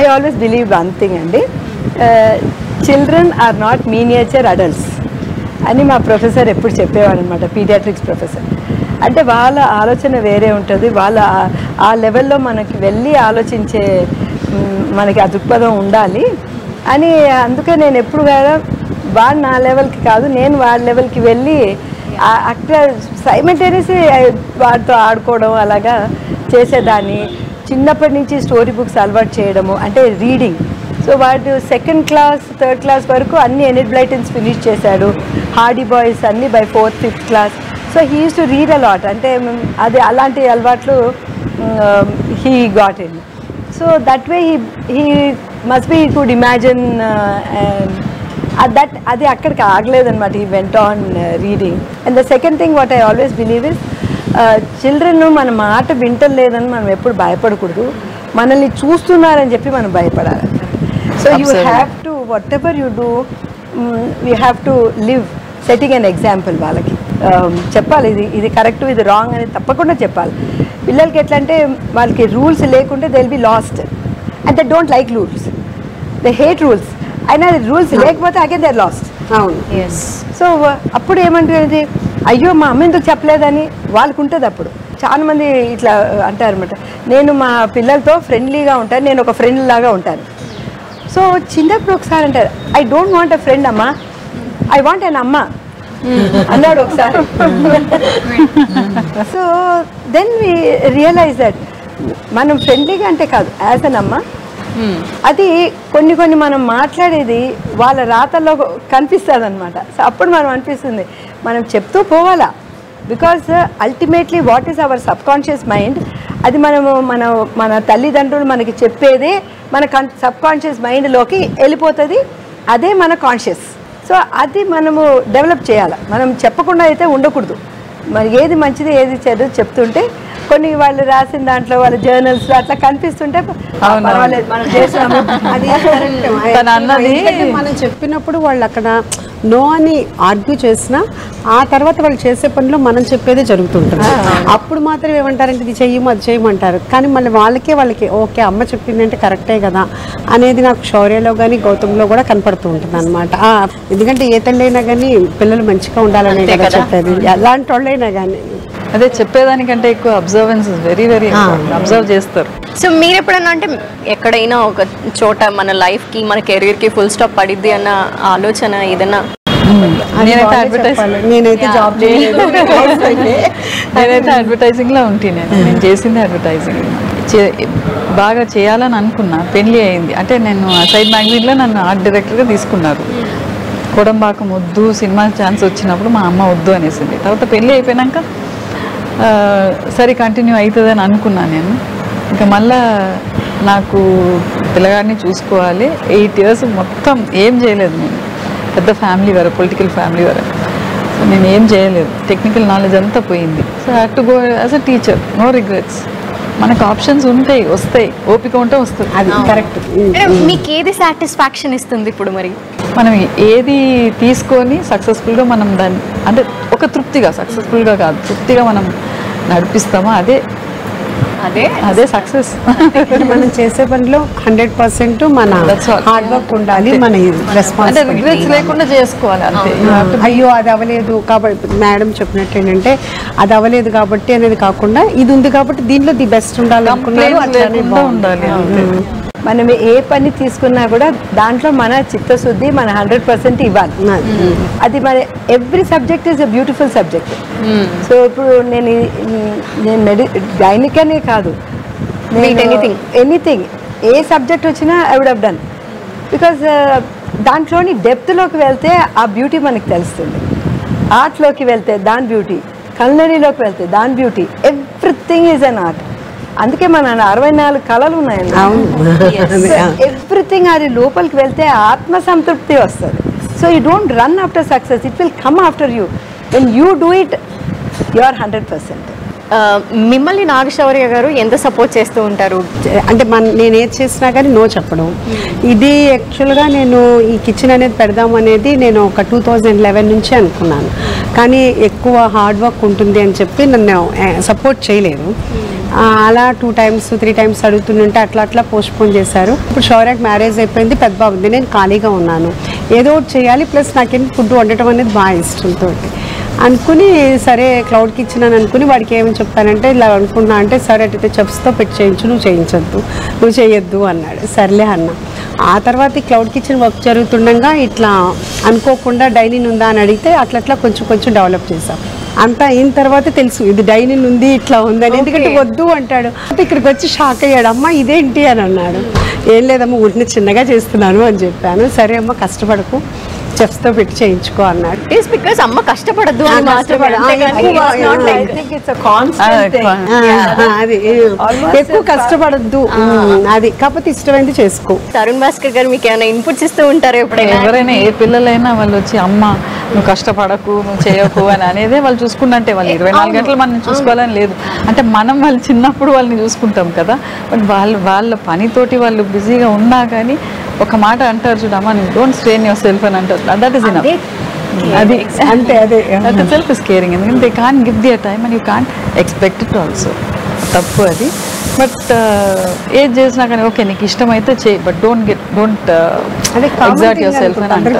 I always believe one thing అండి, children are not miniature adults అని మా ప్రొఫెసర్ ఎప్పుడు చెప్పేవాడు అనమాట, పీడియాట్రిక్స్ ప్రొఫెసర్. అంటే వాళ్ళ ఆలోచన వేరే ఉంటుంది, వాళ్ళ ఆ లెవెల్లో మనకి వెళ్ళి ఆలోచించే మనకి ఆ దృక్పథం ఉండాలి అని. అందుకే నేను ఎప్పుడు కూడా వాడు నా లెవెల్కి కాదు, నేను వాడి లెవెల్కి వెళ్ళి అక్కడ సైమల్టేనియస్లీ వాడితో ఆడుకోవడం అలాగా చేసేదాన్ని. చిన్నప్పటి నుంచి స్టోరీ బుక్స్ అలవాటు చేయడము, అంటే రీడింగ్. సో వాడు 2nd క్లాస్ 3rd క్లాస్ వరకు అన్ని ఎనిడ్ బ్లైటన్స్ ఫినిష్ చేశాడు, హార్డీ బాయ్స్ అన్నీ by 4th 5th class. So he use to read a lot, అంటే అది అలాంటి అలవాట్లు he got in. So that way he must be could imagine that. అది అక్కడికి ఆగలేదన్నమాట. He went on reading. And the second thing what I always believe is children మన మాట వింటలేదని మనం ఎప్పుడు భయపడకూడదు, మనల్ని చూస్తున్నారని చెప్పి మనం భయపడాలి. So you have to what ever you do we have to live setting an example. వాళ్ళకి చెప్పాలి ఇది కరెక్ట్ ఇది రాంగ్ అనేది తప్పకుండా చెప్పాలి. పిల్లలకి ఎట్లా అంటే వాళ్ళకి రూల్స్ లేకుంటే they will be last and they don't like rules, they hate rules. అయినా రూల్స్ లేకపోతే అగైన్ దే ఆర్ లాస్ట్.
అవును.
సో అప్పుడు ఏమంటుంది, అయ్యో మా అమ్మ ఎందుకు చెప్పలేదని వాళ్ళకు ఉంటుంది. అప్పుడు చాలామంది ఇట్లా అంటారనమాట, నేను మా పిల్లలతో ఫ్రెండ్లీగా ఉంటాను, నేను ఒక ఫ్రెండ్ లాగా ఉంటాను. సో చిన్నప్పుడు ఒకసారి అంటారు, I don't want a friend అమ్మా, ఐ వాంట్ అన్ అమ్మ అన్నాడు ఒకసారి. So then we realise that మనం ఫ్రెండ్లీగా అంటే కాదు, యాజ్ అన్ అమ్మ. అది కొన్ని మనం మాట్లాడేది వాళ్ళ రాతల్లో కనిపిస్తుంది అనమాట. సో అప్పుడు మనం అనిపిస్తుంది మనం చెప్తూ పోవాలా, because ultimately what is our sub conscious mind, అది మనము మన తల్లిదండ్రులు మనకి చెప్పేదే మన సబ్ కాన్షియస్ మైండ్లోకి వెళ్ళిపోతుంది, అదే మన కాన్షియస్. సో అది మనము డెవలప్ చేయాలి, మనం చెప్పకుండా అయితే ఉండకూడదు. మరి ఏది మంచిది ఏది చెడు చెప్తుంటే కొన్ని వాళ్ళు రాసిన దాంట్లో వాళ్ళ జర్నల్స్లో అట్లా కనిపిస్తుంటే పర్వాలేదు మనం చేసాము.
అది మనం చెప్పినప్పుడు వాళ్ళు అక్కడ నో అని ఆర్గ్యూ చేసినా ఆ తర్వాత వాళ్ళు చేసే పనిలో మనం చెప్పేదే జరుగుతుంటుంది. అప్పుడు మాత్రం ఏమంటారంటే ఇది చెయ్యము అది చేయమంటారు, కానీ మళ్ళీ వాళ్ళకి ఓకే అమ్మ చెప్పిందంటే కరెక్టే కదా అనేది నాకు శౌర్యలో కానీ గౌతమ్లో కూడా కనపడుతూ ఉంటుంది అనమాట. ఎందుకంటే ఏ తల్లైనా కానీ పిల్లలు మంచిగా ఉండాలనే కదా చెప్పేది, ఎలాంటి వాళ్ళైనా కానీ.
అదే చెప్పేదానికంటే ఎక్కువ అబ్జర్వెన్స్ వెరీ అబ్జర్వ్ చేస్తారు.
సో మీరు ఎప్పుడన్నా అంటే ఎక్కడైనా ఒక చోట మన లైఫ్కి మన కెరీర్కి ఫుల్ స్టాప్ పడిద్ది అన్న ఆలోచన ఏదన్నా?
నేనైతే జాబ్
నేనైతే అడ్వర్టైజింగ్లో ఉంటే నేను చేసింది అడ్వర్టైజింగ్ బాగా చేయాలని అనుకున్నా. పెళ్ళి అయింది అంటే నేను సైడ్ మ్యాగజైన్లో నన్ను ఆర్ట్ డైరెక్టర్గా తీసుకున్నారు. కొడంబాకం వద్దు సినిమా ఛాన్స్ వచ్చినప్పుడు మా అమ్మ వద్దు అనేసింది. తర్వాత పెళ్ళి అయిపోయాక సరే కంటిన్యూ అవుతుందని అనుకున్నాను నేను. ఇంకా మళ్ళా నాకు పిల్లగాడిని చూసుకోవాలి, 8 years మొత్తం ఏం చేయలేదు నేను. పెద్ద ఫ్యామిలీ వరకు పొలిటికల్ ఫ్యామిలీ వరకు సో నేను ఏం చేయలేదు, టెక్నికల్ నాలెడ్జ్ అంతా పోయింది. So had to go as a teacher, no regrets. మనకు ఆప్షన్స్ ఉంటాయి, వస్తాయి, ఓపిక ఉంటే వస్తుంది.
అది కరెక్ట్.
మీకు ఏది సాటిస్ఫాక్షన్ ఇస్తుంది ఇప్పుడు? మరి
మనం ఏది తీసుకొని సక్సెస్ఫుల్గా మనం దాన్ని అంటే ఒక తృప్తిగా, సక్సెస్ఫుల్గా కాదు తృప్తిగా మనం నడిపిస్తామో అదే సక్సెస్.
మనం చేసే పనిలో 100% మన హార్డ్ వర్క్ ఉండాలి, మన రెస్పాన్సిబిలిటీ
లేకుండా చేసుకోవాలి అంతే.
అయ్యో అది అవ్వలేదు కాబట్టి మేడం చెప్పినట్టు ఏంటంటే అది అవ్వలేదు కాబట్టి అనేది కాకుండా ఇది ఉంది కాబట్టి దీంట్లో ది బెస్ట్ ఉండాలి
ఉండాలి.
మనం ఏ పని తీసుకున్నా కూడా దాంట్లో మన చిత్తశుద్ధి మన 100% ఇవ్వాలి. అది మన every subject is a beautiful subject. So ఇప్పుడు నేను గైనిక్ అనే కాదు, ఎనీథింగ్ ఏ సబ్జెక్ట్ వచ్చినా I would have done, because దాంట్లోని డెప్త్లోకి వెళ్తే ఆ బ్యూటీ మనకి తెలుస్తుంది. ఆర్ట్లోకి వెళ్తే దాని బ్యూటీ, కల్నరీలోకి వెళ్తే దాని beauty, everything is an art. అందుకే మన 64 కళలు ఉన్నాయండి. ఎవ్రీథింగ్ అది లోపలికి వెళ్తే ఆత్మ సంతృప్తి వస్తుంది. So you don't run after success, it will come after you. When you do it you are 100%.
మిమ్మల్ని నాగశౌర్య గారు ఎంత సపోర్ట్ చేస్తూ ఉంటారు?
అంటే నేను ఏది చేసినా కానీ నో చెప్పడం. ఇది యాక్చువల్గా నేను ఈ కిచెన్ అనేది పెడదాం అనేది నేను ఒక 2011 నుంచి అనుకున్నాను, కానీ ఎక్కువ హార్డ్ వర్క్ ఉంటుంది అని చెప్పి నన్ను సపోర్ట్ చేయలేదు. అలా 2 times 3 times అడుగుతుంటే అట్లా పోస్ట్పోన్ చేశారు. ఇప్పుడు శౌర్యకి మ్యారేజ్ అయిపోయింది, పెద్ద బాబుంది, నేను ఖాళీగా ఉన్నాను, ఏదో ఒకటి చేయాలి. ప్లస్ నాకేంటి ఫుడ్ వండటం అనేది బాగా ఇష్టంతో అనుకుని సరే క్లౌడ్ కిచెన్ అని అనుకుని వాడికి ఏమని చెప్పానంటే ఇలా అనుకున్నా అంటే సరే అయితే చెఫ్స్తో పెట్టి చేయించు, నువ్వు చేయించొద్దు, నువ్వు చేయొద్దు అన్నాడు. సర్లే అన్న. ఆ తర్వాత ఈ క్లౌడ్ కిచెన్ వర్క్ జరుగుతుండగా ఇట్లా అనుకోకుండా డైనింగ్ ఉందా అని అడిగితే అట్లా కొంచెం డెవలప్ చేసాం. అంతా అయిన తర్వాత తెలుసు ఇది డైనింగ్ ఉంది ఇట్లా ఉందని. ఎందుకంటే వద్దు అంటాడు. ఇక్కడికి వచ్చి షాక్ అయ్యాడు, అమ్మ ఇదేంటి అని అన్నాడు. ఏం లేదమ్మా ఊరిని చిన్నగా చేస్తున్నాను అని చెప్పాను. సరే అమ్మ కష్టపడకు, చెఫ్స్తో పెట్టి చేయించుకో అన్నాడు.
ఇట్స్ బికాస్ అమ్మ కష్టపడద్దు అని మాత్రమే,
అది ఎక్కువ కష్టపడద్దు, అది కాకపోతే ఇష్టమైంది చేసుకో.
తరుణ్ భాస్కర్ గారు మీకు ఏమైనా ఇన్పుట్స్ ఇస్తూ ఉంటారు ఎప్పుడైనా?
ఎవరైనా ఏ పిల్లలైనా వాళ్ళు వచ్చి అమ్మ నువ్వు కష్టపడకు, నువ్వు చేయకు అని అనేదే వాళ్ళు చూసుకుంటే వాళ్ళు 24 గంటలు మనం చూసుకోవాలని లేదు. అంటే మనం వాళ్ళు చిన్నప్పుడు వాళ్ళని చూసుకుంటాం కదా, బట్ వాళ్ళ పనితోటి వాళ్ళు బిజీగా ఉన్నా కానీ ఒక మాట అంటారు చూడమ్మా, డోంట్ స్ట్రెయిన్ యువర్ సెల్ఫ్ అని అంటారు. That is enough. అది
అంతే, అదే
సెల్ఫ్ ఇస్ కేరింగ్. ఎందుకంటే they can't give their time and you can't expect it also. తప్పు అది. బట్ ఏది చేసినా కానీ ఓకే నీకు ఇష్టమైతే చేయి, but don't exact your self అని అంటారు.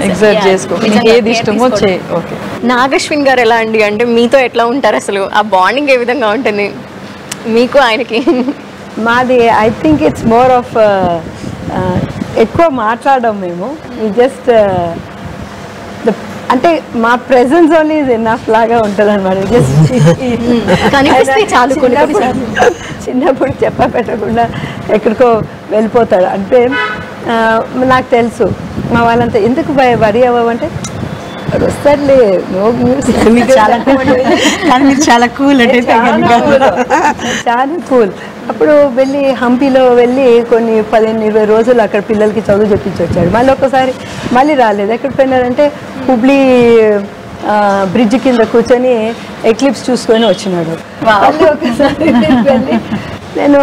ఎగ్జాక్ట్ చేసుకో, నీకు ఏది ఇష్టమో చేయి. ఓకే.
నాగశ్విన్ గారు ఎలా అండి, అంటే మీతో ఎట్లా ఉంటారు అసలు? ఆ బాండింగ్ ఏ విధంగా ఉంటుంది మీకు ఆయనకి?
మాది I think it's more of ఎక్కువ మాట్లాడడం మేము. జస్ట్ అంటే మా ప్రెజెన్స్ ఓన్లీ ఇస్ ఎనఫ్ లాగా ఉంటుంది అనమాట. జస్ట్
చాలు.
చిన్నప్పుడు పెట్టకుండా ఎక్కడికో వెళ్ళిపోతాడు. అంటే నాకు తెలుసు మా వాళ్ళంతా ఎందుకు వరి అవ్వమంటే వస్తారులే,
చాలా కూల్ అంటే
చాలా కూల్. అప్పుడు వెళ్ళి హంపీలో వెళ్ళి కొన్ని 15-20 రోజులు అక్కడ పిల్లలకి చదువు చెప్పించి వచ్చాడు. మళ్ళీ ఒక్కసారి మళ్ళీ రాలేదు. ఎక్కడ పోయినారంటే హుబ్లీ బ్రిడ్జ్ కింద కూర్చొని ఎక్లిప్స్ చూసుకొని వచ్చినాడు. మళ్ళీ ఒకసారి వెళ్ళి నేను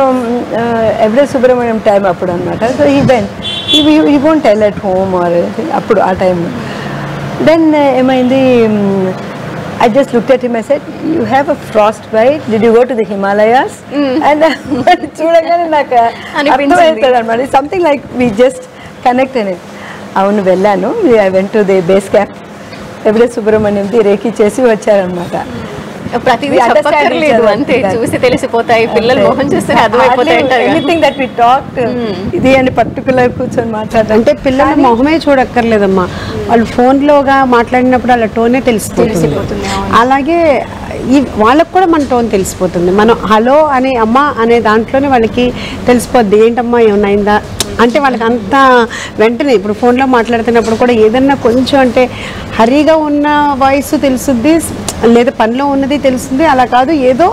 ఎవరెస్ట్ సుబ్రహ్మణ్యం టైం అప్పుడు అనమాట. సో ఈ won't tell at home or అప్పుడు ఆ టైంలో. Then ఏమైంది, I just looked at him, I said, you have a frostbite, did you go to the Himalayas? And చూడగానే నాకు అర్థమవుతుంది అనమాట. Something like we just connected it. అవును వెళ్ళాను, I went to the base camp, Everest సుబ్రహ్మణ్యంది రేఖీ చేసి వచ్చారనమాట.
ప్రతిదీ చెప్పక్కర్లేదు, అంతే చూసి తెలిసిపోతాయి. పిల్లలు మొహం చూస్తే అర్థమైపోతాయి.
ఎనీథింగ్ దట్ వి టాక్డ్ ఇది అని పర్టికులర్ కూర్చొని మాట్లాడారు.
అంటే పిల్లల మొహమే చూడక్కర్లేదమ్మా, వాళ్ళు ఫోన్లోగా మాట్లాడినప్పుడు వాళ్ళ టోనే తెలిసిపోతుంది. అలాగే వాళ్ళకు కూడా మన టోన్ తెలిసిపోతుంది. మనం హలో అనే అమ్మ అనే దాంట్లోనే వాళ్ళకి తెలిసిపోద్ది ఏంటమ్మా ఏమన్నా అంటే వాళ్ళకి అంత వెంటనే. ఇప్పుడు ఫోన్లో మాట్లాడుతున్నప్పుడు కూడా ఏదన్నా కొంచెం అంటే హరీగా ఉన్న వాయిస్ తెలుస్తుంది, లేదా పనిలో ఉన్నది తెలుస్తుంది. అలా కాదు ఏదో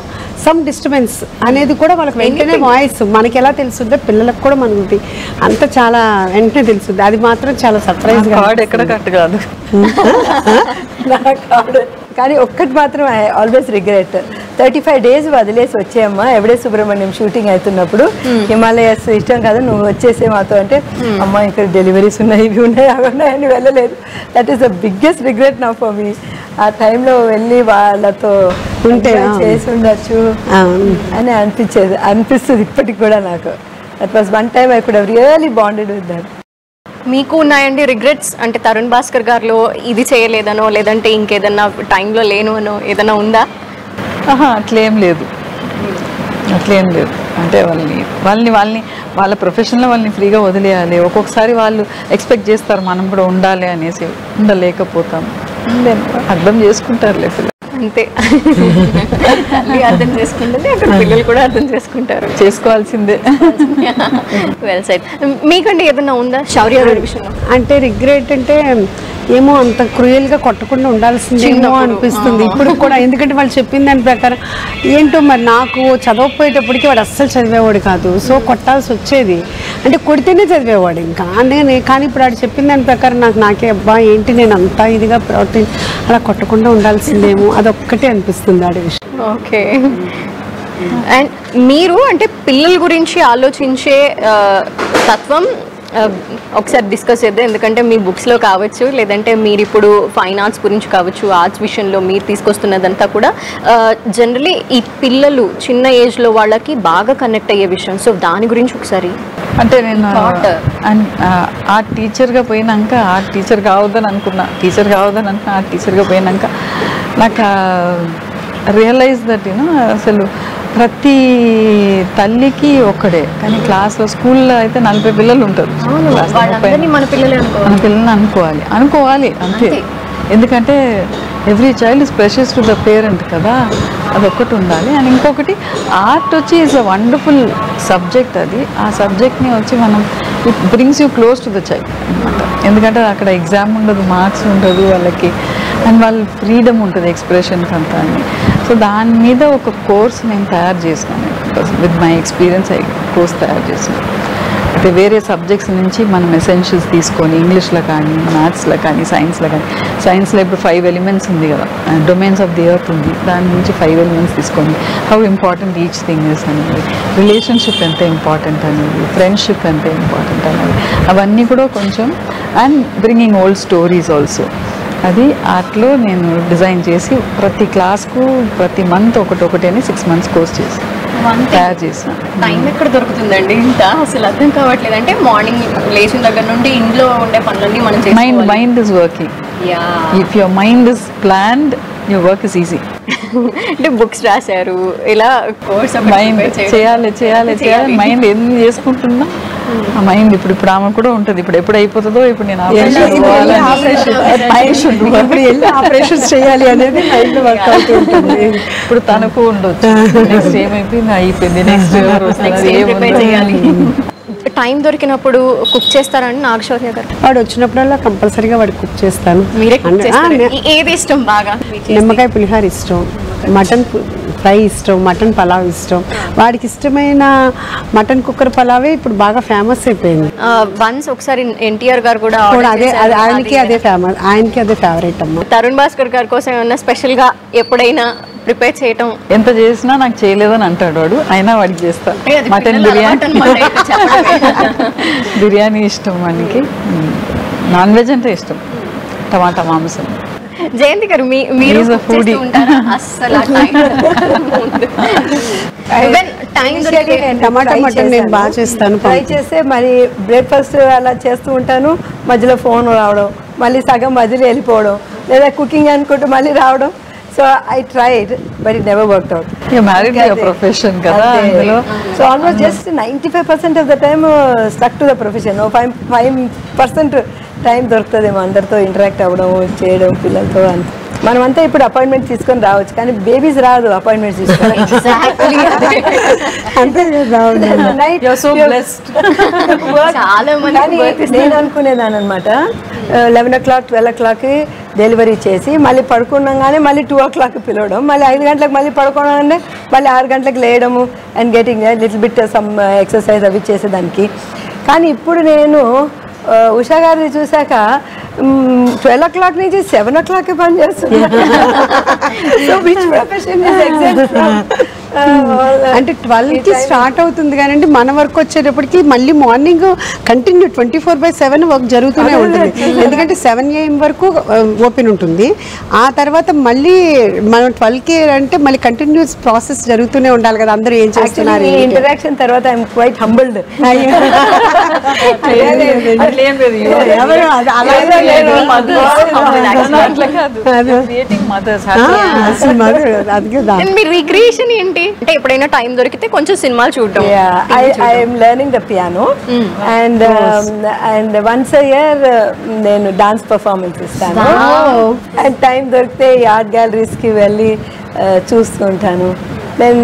సమ్ డిస్టర్బెన్స్ అనేది కూడా వాళ్ళకి వెంటనే వాయిస్ మనకి ఎలా తెలుస్తుందో పిల్లలకు కూడా మనకి అంత చాలా వెంటనే తెలుస్తుంది. అది మాత్రం చాలా సర్ప్రైజ్ గా.
ఎక్కడ కట్ కాదు
కానీ ఒక్కటి మాత్రం ఐ ఆల్వేస్ రిగ్రెట్, 35 days వదిలేసి వచ్చేయమ్మా ఎవరెస్ట్ సుబ్రహ్మణ్యం షూటింగ్ అవుతున్నప్పుడు. హిమాలయస్ ఇష్టం కదా నువ్వు వచ్చేసే మాతో అంటే, అమ్మ ఇక్కడ డెలివరీస్ ఉన్నాయి, ఇవి ఉన్నాయి, అవి ఉన్నాయని వెళ్ళలేదు. That is the biggest regret నా ఫర్ మీ. ఆ టైంలో వెళ్ళి వాళ్ళతో ఉంటే చేసి ఉండొచ్చు అని అనిపిస్తుంది ఇప్పటికి కూడా నాకు. That was one time I could have really bonded with that.
మీకు ఉన్నాయండి రిగ్రెట్స్? అంటే తరుణ్ భాస్కర్ గారిలో ఇది చేయలేదనో, లేదంటే ఇంకేదన్నా టైంలో లేను అనో ఏదైనా ఉందా?
అట్లేం లేదు. అంటే వాళ్ళ ప్రొఫెషన్లో వాళ్ళని ఫ్రీగా వదిలేయాలి. ఒక్కొక్కసారి వాళ్ళు ఎక్స్పెక్ట్ చేస్తారు మనం కూడా ఉండాలి అనేసి, ఉండలేకపోతాం. అర్థం చేసుకుంటారులే పిల్లలు,
అంతే. అర్థం చేసుకుంటుంది, అక్కడ పిల్లలు కూడా అర్థం చేసుకుంటారు,
చేసుకోవాల్సిందే.
Well side. మీకంటే ఏదన్నా ఉందా శౌర్య గారి విషయంలో?
అంటే రిగ్రెట్ అంటే ఏమో అంత క్రూయల్గా కొట్టకుండా ఉండాల్సిందేమో అనిపిస్తుంది ఇప్పుడు కూడా. ఎందుకంటే వాళ్ళు చెప్పిన దాని ప్రకారం ఏంటో మరి నాకు చదవకపోయేటప్పటికి వాడు అస్సలు చదివేవాడు కాదు. సో కొట్టాల్సి వచ్చేది, అంటే కొడితేనే చదివేవాడు ఇంకా అందుకని. కానీ ఇప్పుడు వాడు చెప్పిన దాని ప్రకారం నాకే అబ్బా ఏంటి నేను అంతా ఇదిగా అలా కొట్టకుండా ఉండాల్సిందేమో అదొక్కటే అనిపిస్తుంది ఆడి విషయం.
ఓకే. అండ్ మీరు అంటే పిల్లల గురించి ఆలోచించే తత్వం ఒకసారి డిస్కస్ చేద్దాం. ఎందుకంటే మీ బుక్స్లో కావచ్చు, లేదంటే మీరు ఇప్పుడు ఫైన్ ఆర్ట్స్ గురించి కావచ్చు, ఆర్ట్స్ విషయంలో మీరు తీసుకొస్తున్నదంతా కూడా జనరలీ ఈ పిల్లలు చిన్న ఏజ్లో వాళ్ళకి బాగా కనెక్ట్ అయ్యే విషయం. సో దాని గురించి ఒకసారి.
అంటే నేను ఆర్ట్ టీచర్గా పోయినాక ఆర్ట్ టీచర్ కావద్దని అనుకున్నా ఆర్ట్ టీచర్గా పోయినాక నాకు రియలైజ్ దట్ అసలు ప్రతి తల్లికి ఒక్కడే, కానీ క్లాస్లో స్కూల్లో అయితే 40 పిల్లలు ఉంటారు.
మన
పిల్లల్ని అనుకోవాలి అంతే. ఎందుకంటే every child is precious to the parent కదా, అదొక్కటి ఉండాలి. అండ్ ఇంకొకటి ఆర్ట్ వచ్చి ఈజ్ అ వండర్ఫుల్ సబ్జెక్ట్. అది ఆ సబ్జెక్ట్ని వచ్చి మనం it brings you close to the child అనమాట. ఎందుకంటే అక్కడ ఎగ్జామ్ ఉండదు, మార్క్స్ ఉండదు వాళ్ళకి, అండ్ వాళ్ళ ఫ్రీడమ్ ఉంటుంది ఎక్స్ప్రెషన్కి అంతా అని. సో దాని మీద ఒక కోర్స్ నేను తయారు చేసినాను. విత్ మై ఎక్స్పీరియన్స్ కోర్స్ తయారు చేసినాను. అయితే వేరే సబ్జెక్ట్స్ నుంచి మనం ఎసెన్షియల్స్ తీసుకొని ఇంగ్లీష్లో కానీ, మ్యాథ్స్లో కానీ, సైన్స్లో కానీ, సైన్స్లో ఇప్పుడు 5 ఎలిమెంట్స్ ఉంది కదా, డొమైన్స్ ఆఫ్ ది ఎర్త్ ఉంది, దాని నుంచి 5 ఎలిమెంట్స్ తీసుకొని how important each thing is అనేది, రిలేషన్షిప్ ఎంత ఇంపార్టెంట్ అనేది, ఫ్రెండ్షిప్ ఎంత ఇంపార్టెంట్ అనేది, అవన్నీ కూడా కొంచెం, and bringing old stories also. అది ఆర్ట్లో నేను డిజైన్ చేసి ప్రతి క్లాస్కు ప్రతి మంత్ ఒకటి అని 6 months కోర్స్ చేసి తయారు చేసిన.
టైం ఎక్కడ దొరుకుతుందండి ఇంత? అసలు అర్థం కావట్లేదు. అంటే మార్నింగ్ లేచిన దగ్గర నుండి ఇంట్లో ఉండే పనులన్నీ మనం
mind is working. If your mind is planned, your work is easy.
అంటే బుక్స్ రాశారు, ఇలా కోర్స్
మైండ్ చేయాలి మైండ్ ఎన్ని చేసుకుంటున్నా ఆ మైండ్ ఇప్పుడు ఆమె కూడా ఉంటుంది. ఇప్పుడు ఎప్పుడు అయిపోతుందో, ఇప్పుడు నేను
ఆపరేషన్స్ చేయాలి అనేది మైండ్ వర్క్ అవుతూ ఉంటుంది.
ఇప్పుడు తనకు ఉండొచ్చు, నెక్స్ట్ ఏమైపోయింది అయిపోయింది, నెక్స్ట్
చేయాలి. టైం దొరికినప్పుడు కుక్ చేస్తారండి నాగశౌర్య గారు?
వాడు వచ్చినప్పుడల్లా కంపల్సరీగా వాడికి కుక్ చేస్తాను.
మీరే కుక్ చేస్తారా? ఏది ఇష్టం బాగా?
నిమ్మకాయ పులిహార ఇష్టం, మటన్ ఫ్రై ఇష్టం, మటన్ పలావ్ ఇష్టం. వాడికి ఇష్టమైన మటన్ కుక్కర్ పలావే ఇప్పుడు బాగా ఫేమస్ అయిపోయింది.
వన్స్ ఒకసారి ఎన్టీఆర్ గారు కూడా
ఆయనకి అదే ఫేవరెట్ అమ్మ.
తరుణ్ భాస్కర్ గారి కోసం ఏమన్నా స్పెషల్ గా ఎప్పుడైనా ప్రిపేర్ చేయటం?
ఎంత చేసినా నాకు చేయలేదని అంటాడు వాడు, అయినా వాడికి చేస్తా. మటన్ బిర్యానీ ఇష్టం వానికి, నాన్ వెజ్ అంటే ఇష్టం, టమాటా మాంసం.
జయంతి గారు మీరు అసలు
టమాటా మటన్ నేను బాగా చేస్తాను.
ట్రై చేస్తే మరి బ్రేక్ఫాస్ట్ అలా చేస్తూ ఉంటాను, మధ్యలో ఫోన్ రావడం, మళ్ళీ సగం మధ్యలో వెళ్ళిపోవడం, లేదా కుకింగ్ అనుకుంటూ మళ్ళీ రావడం. So I tried, but it never worked out.
You married to your profession, kada?
So almost just 95% of the time stuck to the profession. No, 5% time దొరుకుతుందేమో అందరితో ఇంటరాక్ట్ అవ్వడం, చేయడం, పిల్లలతో. మనమంతా ఇప్పుడు అపాయింట్మెంట్ తీసుకొని రావచ్చు, కానీ బేబీస్ రాదు అపాయింట్మెంట్స్ తీసుకొని. నేను అనుకునేదాన్ని అనమాట, 11 o'clock 12 o'clock డెలివరీ చేసి మళ్ళీ పడుకున్నాగానే మళ్ళీ 2 o'clock పిలవడం, మళ్ళీ 5 గంటలకు మళ్ళీ పడుకోవడం, మళ్ళీ 6 గంటలకు లేయడము, and getting little bit some exercise అవి చేసేదానికి. కానీ ఇప్పుడు నేను ఉషా గారిని చూశాక 12 o'clock నుంచి 7 o'clock పని చేస్తున్నాను. So which profession is exact from
అంటే 12కి స్టార్ట్ అవుతుంది, కానీ అంటే మన వర్క్ వచ్చేటప్పటికి మళ్ళీ మార్నింగ్ కంటిన్యూ 24/7 వర్క్ జరుగుతూనే ఉంటుంది. ఎందుకంటే 7 AM వరకు ఓపెన్ ఉంటుంది. ఆ తర్వాత మళ్ళీ మనం 12కి అంటే మళ్ళీ కంటిన్యూస్ ప్రాసెస్ జరుగుతూనే ఉండాలి కదా, అందరూ ఏం చేస్తున్నారు.
ఇంటరాక్షన్ తర్వాత ఐఎమ్ క్వైట్ హంబుల్డ్.
మీరు రిక్రియేషన్ ఏంటి అంటే ఎప్పుడైనా టైం దొరికితే కొంచెం సినిమాలు చూడటం?
I'm learning the piano, and once a year నేను డాన్స్ పర్ఫార్మెన్స్ ఇస్తాను. అండ్ టైం దొరికితే ఆర్ట్ గ్యాలరీస్కి వెళ్ళి చూస్తుంటాను. Then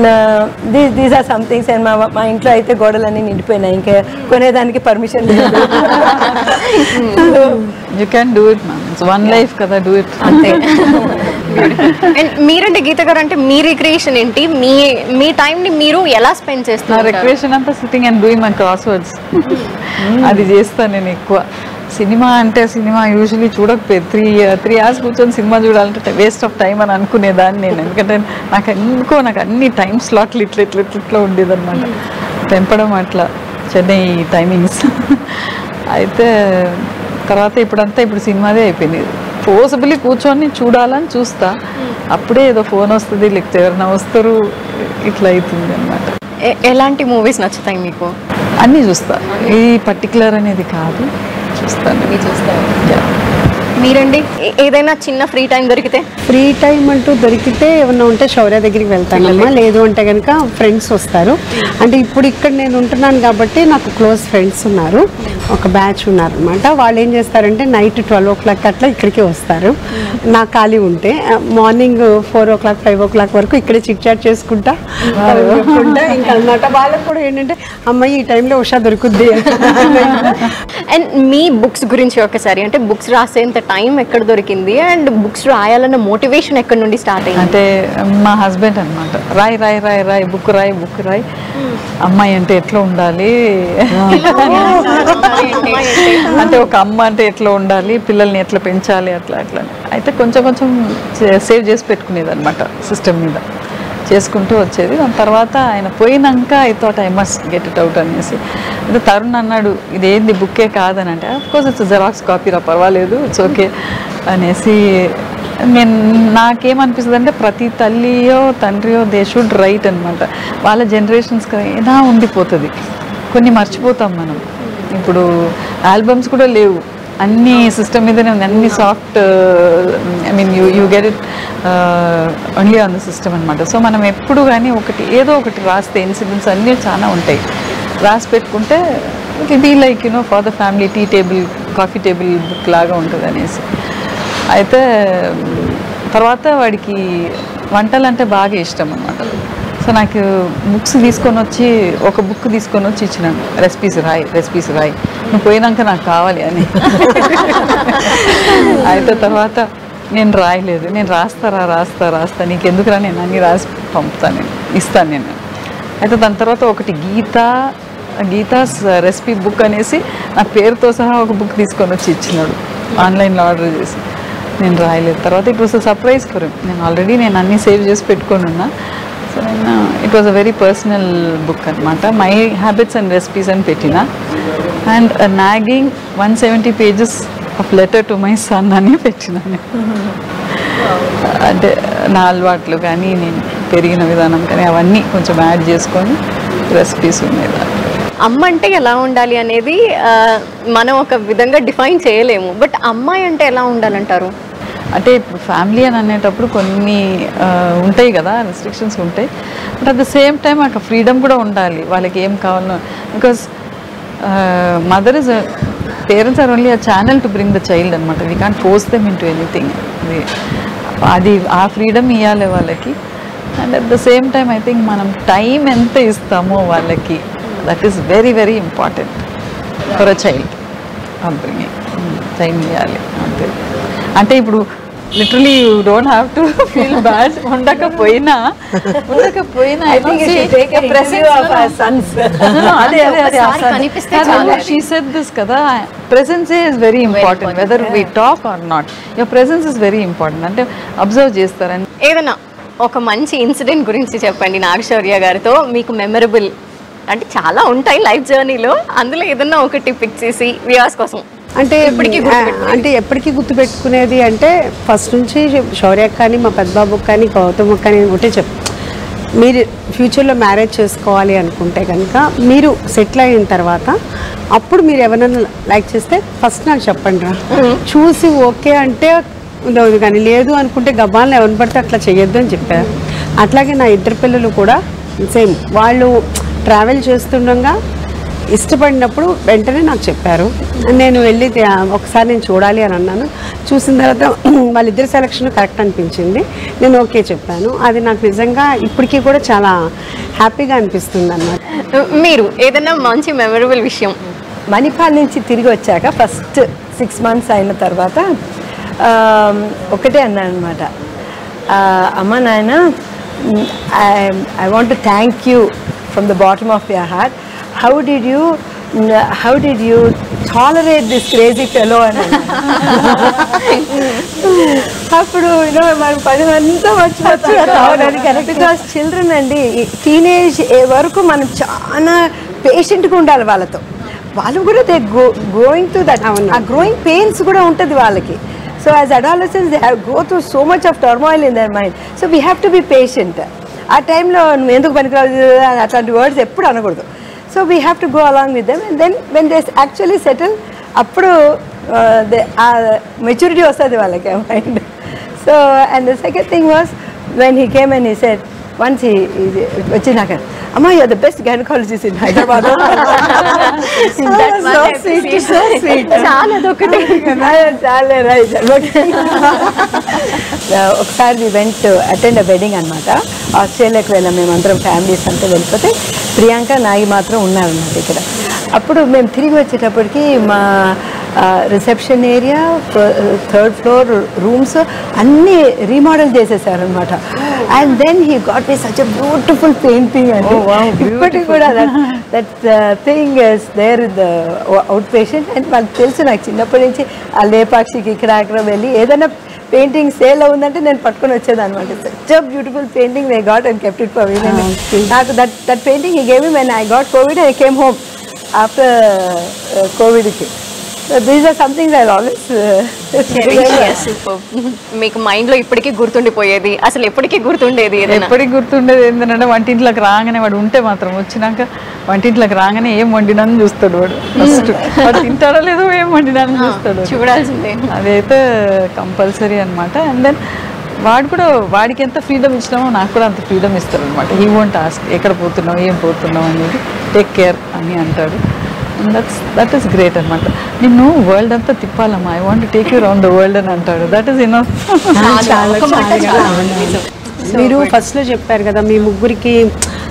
these are some things. And మా ఇంట్లో అయితే గోడలన్నీ నిండిపోయినాయి, ఇంకా కొనేదానికి పర్మిషన్ లేదు.
You can do it, ma'am. It's one life kada, do it.
అంతే. అండ్ మీరంటే గీత గారు అంటే మీ రిక్రియేషన్ ఏంటి? మీ టైం ని మీరు ఎలా స్పెండ్ చేస్తున్నారు?
నా రిక్రియేషన్ అంతా sitting and doing my cross words. అది చేస్తాను నేను ఎక్కువ. సినిమా అంటే సినిమా యూజువలీ చూడకపోయేది. 3 hours కూర్చొని సినిమా చూడాలంటే వేస్ట్ ఆఫ్ టైం అని అనుకునేదాన్ని నేను. ఎందుకంటే నాకు అన్ని టైం స్లాట్లు ఇట్లా ఉండేదన్నమాట. తెంపడం అట్లా చెన్నై టైమింగ్స్. అయితే తర్వాత ఇప్పుడు సినిమాదే అయిపోయింది. పోసిబుల్లీ కూర్చొని చూడాలని చూస్తా, అప్పుడే ఏదో ఫోన్ వస్తుంది, లేకపోతే ఎవరైనా వస్తారు, ఇట్లా అవుతుంది అనమాట.
ఎలాంటి మూవీస్ నచ్చుతాయి మీకు?
అన్నీ చూస్తా, ఈ పర్టికులర్ అనేది కాదు, చూస్తాను.
మీరండి ఏదైనా చిన్న ఫ్రీ టైం దొరికితే?
ఫ్రీ టైం అంటూ దొరికితే ఏమన్నా ఉంటే శౌర్య దగ్గరికి వెళ్తానమ్మా. లేదు అంటే కనుక ఫ్రెండ్స్ వస్తారు. అంటే ఇప్పుడు ఇక్కడ నేను ఉంటున్నాను కాబట్టి నాకు క్లోజ్ ఫ్రెండ్స్ ఉన్నారు, ఒక బ్యాచ్ ఉన్నారు అనమాట. వాళ్ళు ఏం చేస్తారంటే నైట్ 12 o'clock అట్లా ఇక్కడికి వస్తారు. నాకు ఖాళీ ఉంటే మార్నింగ్ 4 o'clock 5 o'clock వరకు ఇక్కడే చిట్ చాట్ చేసుకుంటా ఇంకా అనమాట. వాళ్ళకి కూడా ఏంటంటే అమ్మాయి ఈ టైంలో ఉషా దొరుకుద్ది.
అండ్ మీ బుక్స్ గురించి ఒకసారి, అంటే బుక్స్ రాసేంత టైం ఎక్కడ దొరికింది అండ్ బుక్స్ రాయాలన్న మోటివేషన్ ఎక్కడ నుండి స్టార్ట్ అయింది?
అంటే మా హస్బెండ్ అనమాట, రాయి రాయి రాయి రాయి బుక్ రాయి బుక్ రాయి, అమ్మాయి అంటే ఎట్లా ఉండాలి, అంటే ఒక అమ్మ అంటే ఎట్లా ఉండాలి, పిల్లల్ని ఎట్లా పెంచాలి, అట్లా అట్లా. అయితే కొంచెం కొంచెం సేవ్ చేసి పెట్టుకునేది అనమాట, సిస్టమ్ మీద చేసుకుంటూ వచ్చేది. దాని తర్వాత ఆయన పోయినాక I thought I must get it out అనేసి. అయితే తరుణ్ అన్నాడు ఇదేంది బుక్కే కాదని. అంటే అఫ్కోర్స్ ఇట్స్ జెరాక్స్ కాపీరా, పర్వాలేదు, ఇట్స్ ఓకే అనేసి. నాకేమనిపిస్తుంది అంటే ప్రతి తల్లియో తండ్రియో దే షుడ్ రైట్ అనమాట. వాళ్ళ జనరేషన్స్కి ఏదా ఉండిపోతుంది, కొన్ని మర్చిపోతాం మనం. ఇప్పుడు ఆల్బమ్స్ కూడా లేవు, అన్ని సిస్టమ్ మీదనే ఉంది, అన్ని soft, I mean you get it only on the system అనమాట. సో మనం ఎప్పుడు కానీ ఏదో ఒకటి రాస్తే, ఇన్సిడెంట్స్ అన్నీ చాలా ఉంటాయి, రాసి పెట్టుకుంటే it will be like for the family tea table, coffee table book లాగా ఉంటుంది అనేసి. అయితే తర్వాత వాడికి వంటలు అంటే బాగా ఇష్టం అనమాట. సో నాకు బుక్స్ తీసుకొని వచ్చి, ఒక బుక్ తీసుకొని వచ్చి ఇచ్చినాను, రెసిపీస్ రాయి నువ్వు పోయినాక నాకు కావాలి అని. అయితే తర్వాత నేను రాయలేదు, నేను రాస్తా నీకెందుకురా, నేను అన్నీ రాసి పంపుతాను, ఇస్తాను నేను. అయితే దాని తర్వాత ఒకటి గీతాస్ రెసిపీ బుక్ అనేసి నా పేరుతో సహా ఒక బుక్ తీసుకొని వచ్చి ఇచ్చినాడు, ఆన్లైన్లో ఆర్డర్ చేసి. నేను రాయలేదు. తర్వాత it was a surprise for him. నేను అన్నీ సేవ్ చేసి పెట్టుకొని ఉన్నా. So it was a very personal book అనమాట. మై హ్యాబిట్స్ అండ్ రెసిపీస్ అని పెట్టిన, and nagging 170 pages of letter to my son అని పెట్టినాను. అంటే నా అలవాట్లు కానీ, నేను పెరిగిన విధానం కానీ అవన్నీ కొంచెం యాడ్ చేసుకొని రెసిపీస్ ఉన్నాయి.
అమ్మ అంటే ఎలా ఉండాలి అనేది మనం ఒక విధంగా డిఫైన్ చేయలేము, బట్ అమ్మాయి అంటే ఎలా ఉండాలంటారు?
అంటే ఇప్పుడు ఫ్యామిలీ అని అనేటప్పుడు కొన్ని ఉంటాయి కదా, రెస్ట్రిక్షన్స్ ఉంటాయి. But at the same time ఒక ఫ్రీడమ్ కూడా ఉండాలి, వాళ్ళకి ఏం కావాలో. Because parents are only a channel to bring the child అనమాట. We can't force them into anything. అది ఆ ఫ్రీడమ్ ఇవ్వాలి వాళ్ళకి. And at the same time I think మనం టైం ఎంత ఇస్తామో వాళ్ళకి, that is very very important for a child upbringing. Time ఇవ్వాలి అంతే. అంటే ఇప్పుడు literally you don't have to feel bad. ఉండకపోయినా షీ సెడ్ దిస్ కదా, presence is very important whether we talk or not. Your presence is very important. అంటే observe చేస్తారని.
ఏదైనా ఒక మంచి ఇన్సిడెంట్ గురించి చెప్పండి నాగశౌర్య గారితో, మీకు మెమరబుల్. అంటే చాలా ఉంటాయి లైఫ్ జర్నీలో, అందులో ఏదన్నా ఒకటి పిక్ చేసి వ్యూవర్స్ కోసం.
అంటే ఎప్పటికీ గుర్తుపెట్టుకునేది అంటే ఫస్ట్ నుంచి శౌర్యకు కానీ, మా పెద్దబాబుకి కానీ, గౌతమ్కి కానీ ఒకటే మీరు ఫ్యూచర్లో మ్యారేజ్ చేసుకోవాలి అనుకుంటే కనుక మీరు సెటిల్ అయిన తర్వాత అప్పుడు మీరు ఎవరైనా లైక్ చేస్తే ఫస్ట్ నాకు చెప్పండి రా, చూసి ఓకే అంటే ఉండదు, కానీ లేదు అనుకుంటే గబాలను ఎవరిని పడితే అట్లా చేయొద్దు అని చెప్పారు. అట్లాగే నా ఇద్దరు పిల్లలు కూడా సేమ్, వాళ్ళు ట్రావెల్ చేస్తుండగా ఇష్టపడినప్పుడు వెంటనే నాకు చెప్పారు. నేను వెళ్ళి ఒకసారి నేను చూడాలి అని అన్నాను. చూసిన తర్వాత వాళ్ళిద్దరి సెలక్షన్ కరెక్ట్ అనిపించింది, నేను ఓకే చెప్పాను. అది నాకు నిజంగా ఇప్పటికీ కూడా చాలా హ్యాపీగా అనిపిస్తుంది అన్నమాట.
మీరు ఏదైనా మంచి మెమరబుల్ విషయం?
మణిపాల్ నుంచి తిరిగి వచ్చాక ఫస్ట్ 6 months అయిన తర్వాత ఒకటే అన్నాను అనమాట, అమ్మ నాయన, I want to thank you from the bottom of your heart. How did you tolerate this crazy fellow? అప్పుడు మన పని అంతా మర్చిపోతాం. బికాస్ చిల్డ్రన్ అండి, టీనేజ్ వరకు మనం చాలా పేషెంట్గా ఉండాలి వాళ్ళతో. వాళ్ళు కూడా దే గ్రోయింగ్ టు దట్, ఆ గ్రోయింగ్ పెయిన్స్ కూడా ఉంటుంది వాళ్ళకి. So as adolescence they have go through so much of turmoil in their mind. So we have to be patient. ఆ టైంలో నువ్వు ఎందుకు పనికిరాదు అట్లాంటి వర్డ్స్ ఎప్పుడు అనకూడదు. So we have to go along with them, and then when they actually settle అప్పుడు ఆ మెచ్యూరిటీ వస్తుంది వాళ్ళకి ఆ mind. So and the second thing was when he came and he said once he వచ్చినాక అమ్మా you are the best gynaecologist in Hyderabad.
చాలా అదొకటి
చాలా రైట్. ఒకసారి we went attend a wedding అనమాట. ఆస్ట్రేలియాకి వెళ్ళాం మేమందరం, ఫ్యామిలీస్ అంతా వెళ్ళిపోతే ప్రియాంక నాగి మాత్రం ఉన్నారన్నమాట ఇక్కడ. అప్పుడు మేము తిరిగి వచ్చేటప్పటికి మా reception area, 3rd floor rooms అన్నీ రీమోడల్ చేసేసారనమాట. And then he got me such a beautiful painting అండి. ఇప్పటికి కూడా that thing is there in the outpatient. అండ్ వాళ్ళకి తెలుసు నాకు చిన్నప్పటి నుంచి ఆ లేపాక్షికి ఇక్కడ అక్కడ వెళ్ళి ఏదైనా పెయింటింగ్ సేల్ అవుందంటే నేను పట్టుకొని వచ్చేదన్నమాట. Such a beautiful painting they got and kept it for me. నాకు that painting he gave me when I got covid. I came home after కోవిడ్కి. So these are some things I'll always
మీకు mind లో ఇప్పటికీ గుర్తుండిపోయేది, అసలు ఎప్పటికీ గుర్తుండేది
ఎప్పటికి గుర్తుండేది ఏంటంటే వంటింట్లోకి రాగానే వాడు ఉంటే మాత్రం వచ్చినాక వంటింట్లోకి రాగానే ఏం వండినాను చూస్తాడు వాడు. ఫస్ట్ వాడు తింటాడో లేదో ఏం వండినాను చూస్తాడు,
చూడాల్సిందే.
అదైతే కంపల్సరీ అనమాట. అండ్ దెన్ వాడు కూడా వాడికి ఎంత ఫ్రీడమ్ ఇచ్చినామో నాకు కూడా అంత ఫ్రీడమ్ ఇస్తాడు అనమాట. హీ వోంట్ ఆస్క్ ఎక్కడ పోతున్నావు ఏం పోతున్నావు అనేది, టేక్ కేర్ అని అంటాడు. దట్ ఈస్ గ్రేట్ అనమాట. నిన్ను వరల్డ్ అంతా తిప్పాలమ్మా, I want take you round the world అని అంటాడు. That is enough.
మీరు ఫస్ట్లో చెప్పారు కదా మీ ముగ్గురికి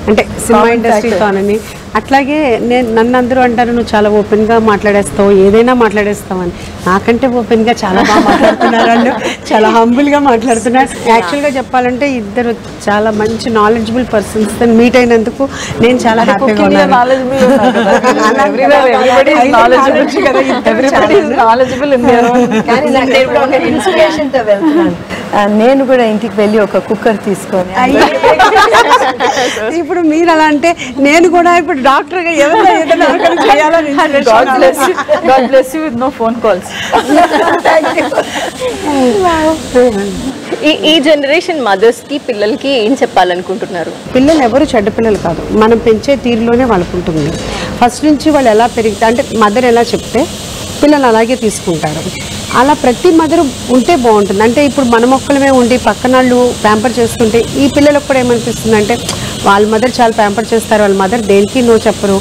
అంటే సినిమా ఇండస్ట్రీతోనని, అట్లాగే నన్ను అందరూ అంటారు నువ్వు చాలా ఓపెన్గా మాట్లాడేస్తావు, ఏదైనా మాట్లాడేస్తావు అని. నాకంటే ఓపెన్గా చాలా బాగా మాట్లాడుతున్నారు వాళ్ళు, చాలా హంబుల్గా మాట్లాడుతున్నారు. యాక్చువల్గా చెప్పాలంటే ఇద్దరు చాలా మంచి నాలెడ్జబుల్ పర్సన్స్ మీట్ అయినందుకు నేను చాలా హ్యాపీగా ఉన్నాను.
ఇన్స్పిరేషన్తో వెళ్తున్నాను. నేను కూడా ఇంటికి వెళ్ళి ఒక కుక్కర్ తీసుకొని,
ఇప్పుడు మీరు అలా అంటే నేను కూడా ఇప్పుడు డాక్టర్గా ఎవరైనా ఏదైనా చేయాలని.
God bless you with no phone calls.
ఈ జనరేషన్ మదర్స్ కి పిల్లలకి ఏం చెప్పాలనుకుంటున్నారు?
పిల్లలు ఎవరు చెడ్డ పిల్లలు కాదు, మనం పెంచే తీరులోనే వాళ్ళకు ఉంటుంది. ఫస్ట్ నుంచి వాళ్ళు ఎలా పెరిగితే అంటే మదర్ ఎలా చెప్తే పిల్లలు అలాగే తీసుకుంటారు. అలా ప్రతి మదర్ ఉంటే బాగుంటుంది. అంటే ఇప్పుడు మన మొక్కలమే ఉండి పక్కన వాళ్ళు ప్యాంపర్ చేస్తుంటే ఈ పిల్లలకు కూడా ఏమనిపిస్తుంది అంటే వాళ్ళ మదర్ చాలా ప్యాంపర్ చేస్తారు, వాళ్ళ మదర్ దేనికి నో చెప్పరు,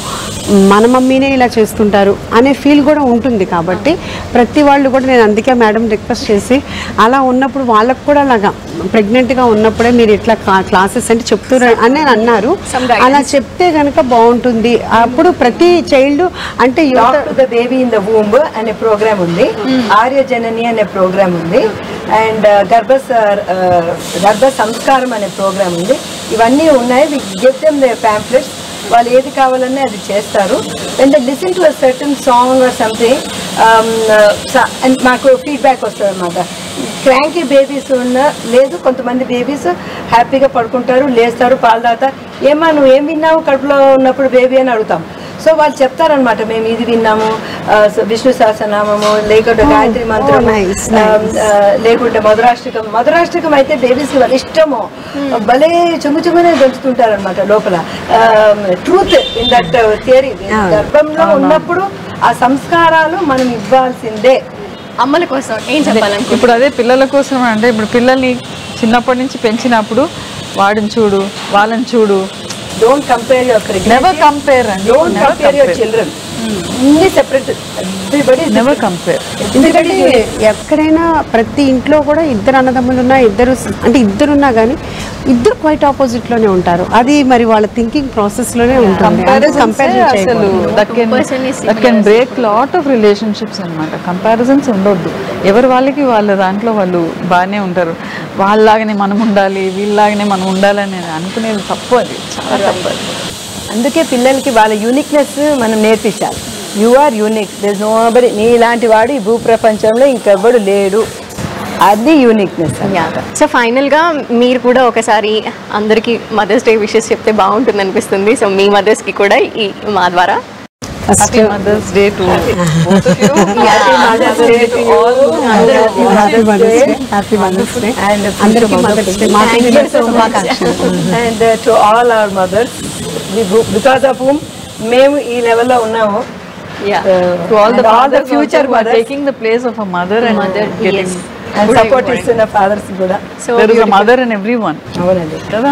మన మమ్మీనే ఇలా చేస్తుంటారు అనే ఫీల్ కూడా ఉంటుంది. కాబట్టి ప్రతి వాళ్ళు కూడా నేను అందుకే మేడం రిక్వెస్ట్ చేసి అలా ఉన్నప్పుడు వాళ్ళకు కూడా అలాగా ప్రెగ్నెంట్గా ఉన్నప్పుడే మీరు ఇట్లా క్లాసెస్ అంటే చెప్తున్నారు అని నేను అన్నారు. అలా చెప్తే కనుక బాగుంటుంది. అప్పుడు ప్రతి చైల్డ్ అంటే
the baby in the womb అనే ప్రోగ్రామ్ ఉంది, ఆర్య జనని అనే ప్రోగ్రామ్ ఉంది, అండ్ గర్భ సంస్కారం అనే ప్రోగ్రామ్ ఉంది. ఇవన్నీ ఉన్నాయి. We give them the pamphlets. వాళ్ళు ఏది కావాలన్నా అది చేస్తారు. And listen to a certain song or something మాకు ఫీడ్బ్యాక్ వస్తుంది అనమాట. క్రాంకీ బేబీస్ లేదు, కొంతమంది బేబీస్ హ్యాపీగా పడుకుంటారు, లేస్తారు, పాలు తాగుతారు. ఏమా నువ్వు ఏం విన్నావు కడుపులో ఉన్నప్పుడు బేబీ అని అడుగుతాం. సో వాళ్ళు చెప్తారనమాట, మేము ఇది విన్నాము, విష్ణు సహస్రనామము, లేకుంటే గాయత్రి మంత్రం, లేకుంటే మధురాష్టకం అయితే బేబీస్కి వాళ్ళ ఇష్టము, భలే చుమ్మునే పెంచుతుంటారు అనమాట లోపల. Truth in that theory. గర్భంలో ఉన్నప్పుడు ఆ సంస్కారాలు మనం ఇవ్వాల్సిందే.
అమ్మల కోసం ఏం చెప్పాలని
ఇప్పుడు అదే పిల్లల కోసం అంటే ఇప్పుడు పిల్లల్ని చిన్నప్పటి నుంచి పెంచినప్పుడు వాడిని చూడు వాళ్ళని చూడు,
don't compare your pregnancy,
never compare and
don't compare your children. Only separate, everybody is
never compare.
ఎందుకంటే ఎక్కడైనా ప్రతి ఇంట్లో కూడా ఇద్దరు అన్నదమ్ములు ఉన్నా ఇద్దరున్నా కానీ ఇద్దరు క్వైట్ ఆపోజిట్ లోనే ఉంటారు. అది మరి వాళ్ళ థింకింగ్ ప్రాసెస్ లోనే ఉంటుంది.
That can break lot of relationships అనమాట. కంపారిజన్స్ ఉండొద్దు. ఎవరు వాళ్ళకి వాళ్ళ దాంట్లో వాళ్ళు బాగానే ఉంటారు. వాళ్ళలాగానే మనం ఉండాలి, వీళ్ళలాగానే మనం ఉండాలని అనుకునేది తప్పు. అది చాలా తప్పు.
అందుకే పిల్లలకి వాళ్ళ యూనిక్నెస్ మనం నేర్పించాలి. You are unique, there is nobody. నీ ఇలాంటి వాడు ఈ భూప్రపంచంలో ఇంకెవ్వడు లేడు. అది యూనిక్నెస్ అన్నమాట.
సో ఫైనల్గా మీరు కూడా ఒకసారి అందరికీ మదర్స్ డే విషెస్ చెప్తే బాగుంటుంది అనిపిస్తుంది. సో మీ మదర్స్కి కూడా మా ద్వారా
happy mothers day to both of you.
Happy Mother's Day to all.
Happy mothers day
And
అందరికీ మదర్స్ డే మా శుభాకాంక్షలు.
And to all our mothers, because of whom మేము ఈ లెవెల్లో ఉన్నాము.
Yeah. To all the
And all the
fathers
future
also who are
mothers.
taking the place of a mother and getting
yes.
And support ఇస్తున్న fathers కూడా.
So
there is a mother in everyone.
అవునండి.
కదా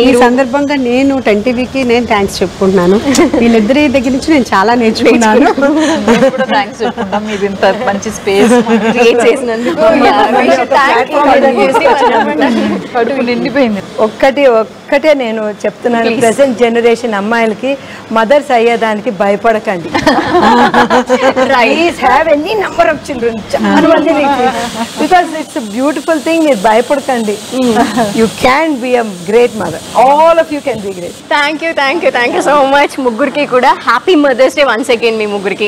ఈ సందర్భంగా నేను 10TVకి నేను thanks చెప్పుకుంటున్నాను. వీళ్ళిద్దరి దగ్గర నుంచి నేను చాలా నేర్చుకున్నాను.
మేము కూడా థ్యాంక్స్ చెప్పుకుంటాం మీరు ఇంత మంచి స్పేస్
క్రియేట్ చేసినందుకు
కడుపు నిండిపోయింది.
ఒక్కటే నేను చెప్తున్నాను, ప్రెసెంట్ జనరేషన్ అమ్మాయిలకి మదర్స్ అయ్యేదానికి భయపడకండి. Please have any number of children, చాలా మంది, బికాస్ ఇట్స్ బ్యూటిఫుల్ థింగ్. మీరు భయపడకండి. You can be a great mother. All of you can be great.
Thank you so much ముగ్గురికి కూడా happy mothers day once again మీ ముగ్గురికి.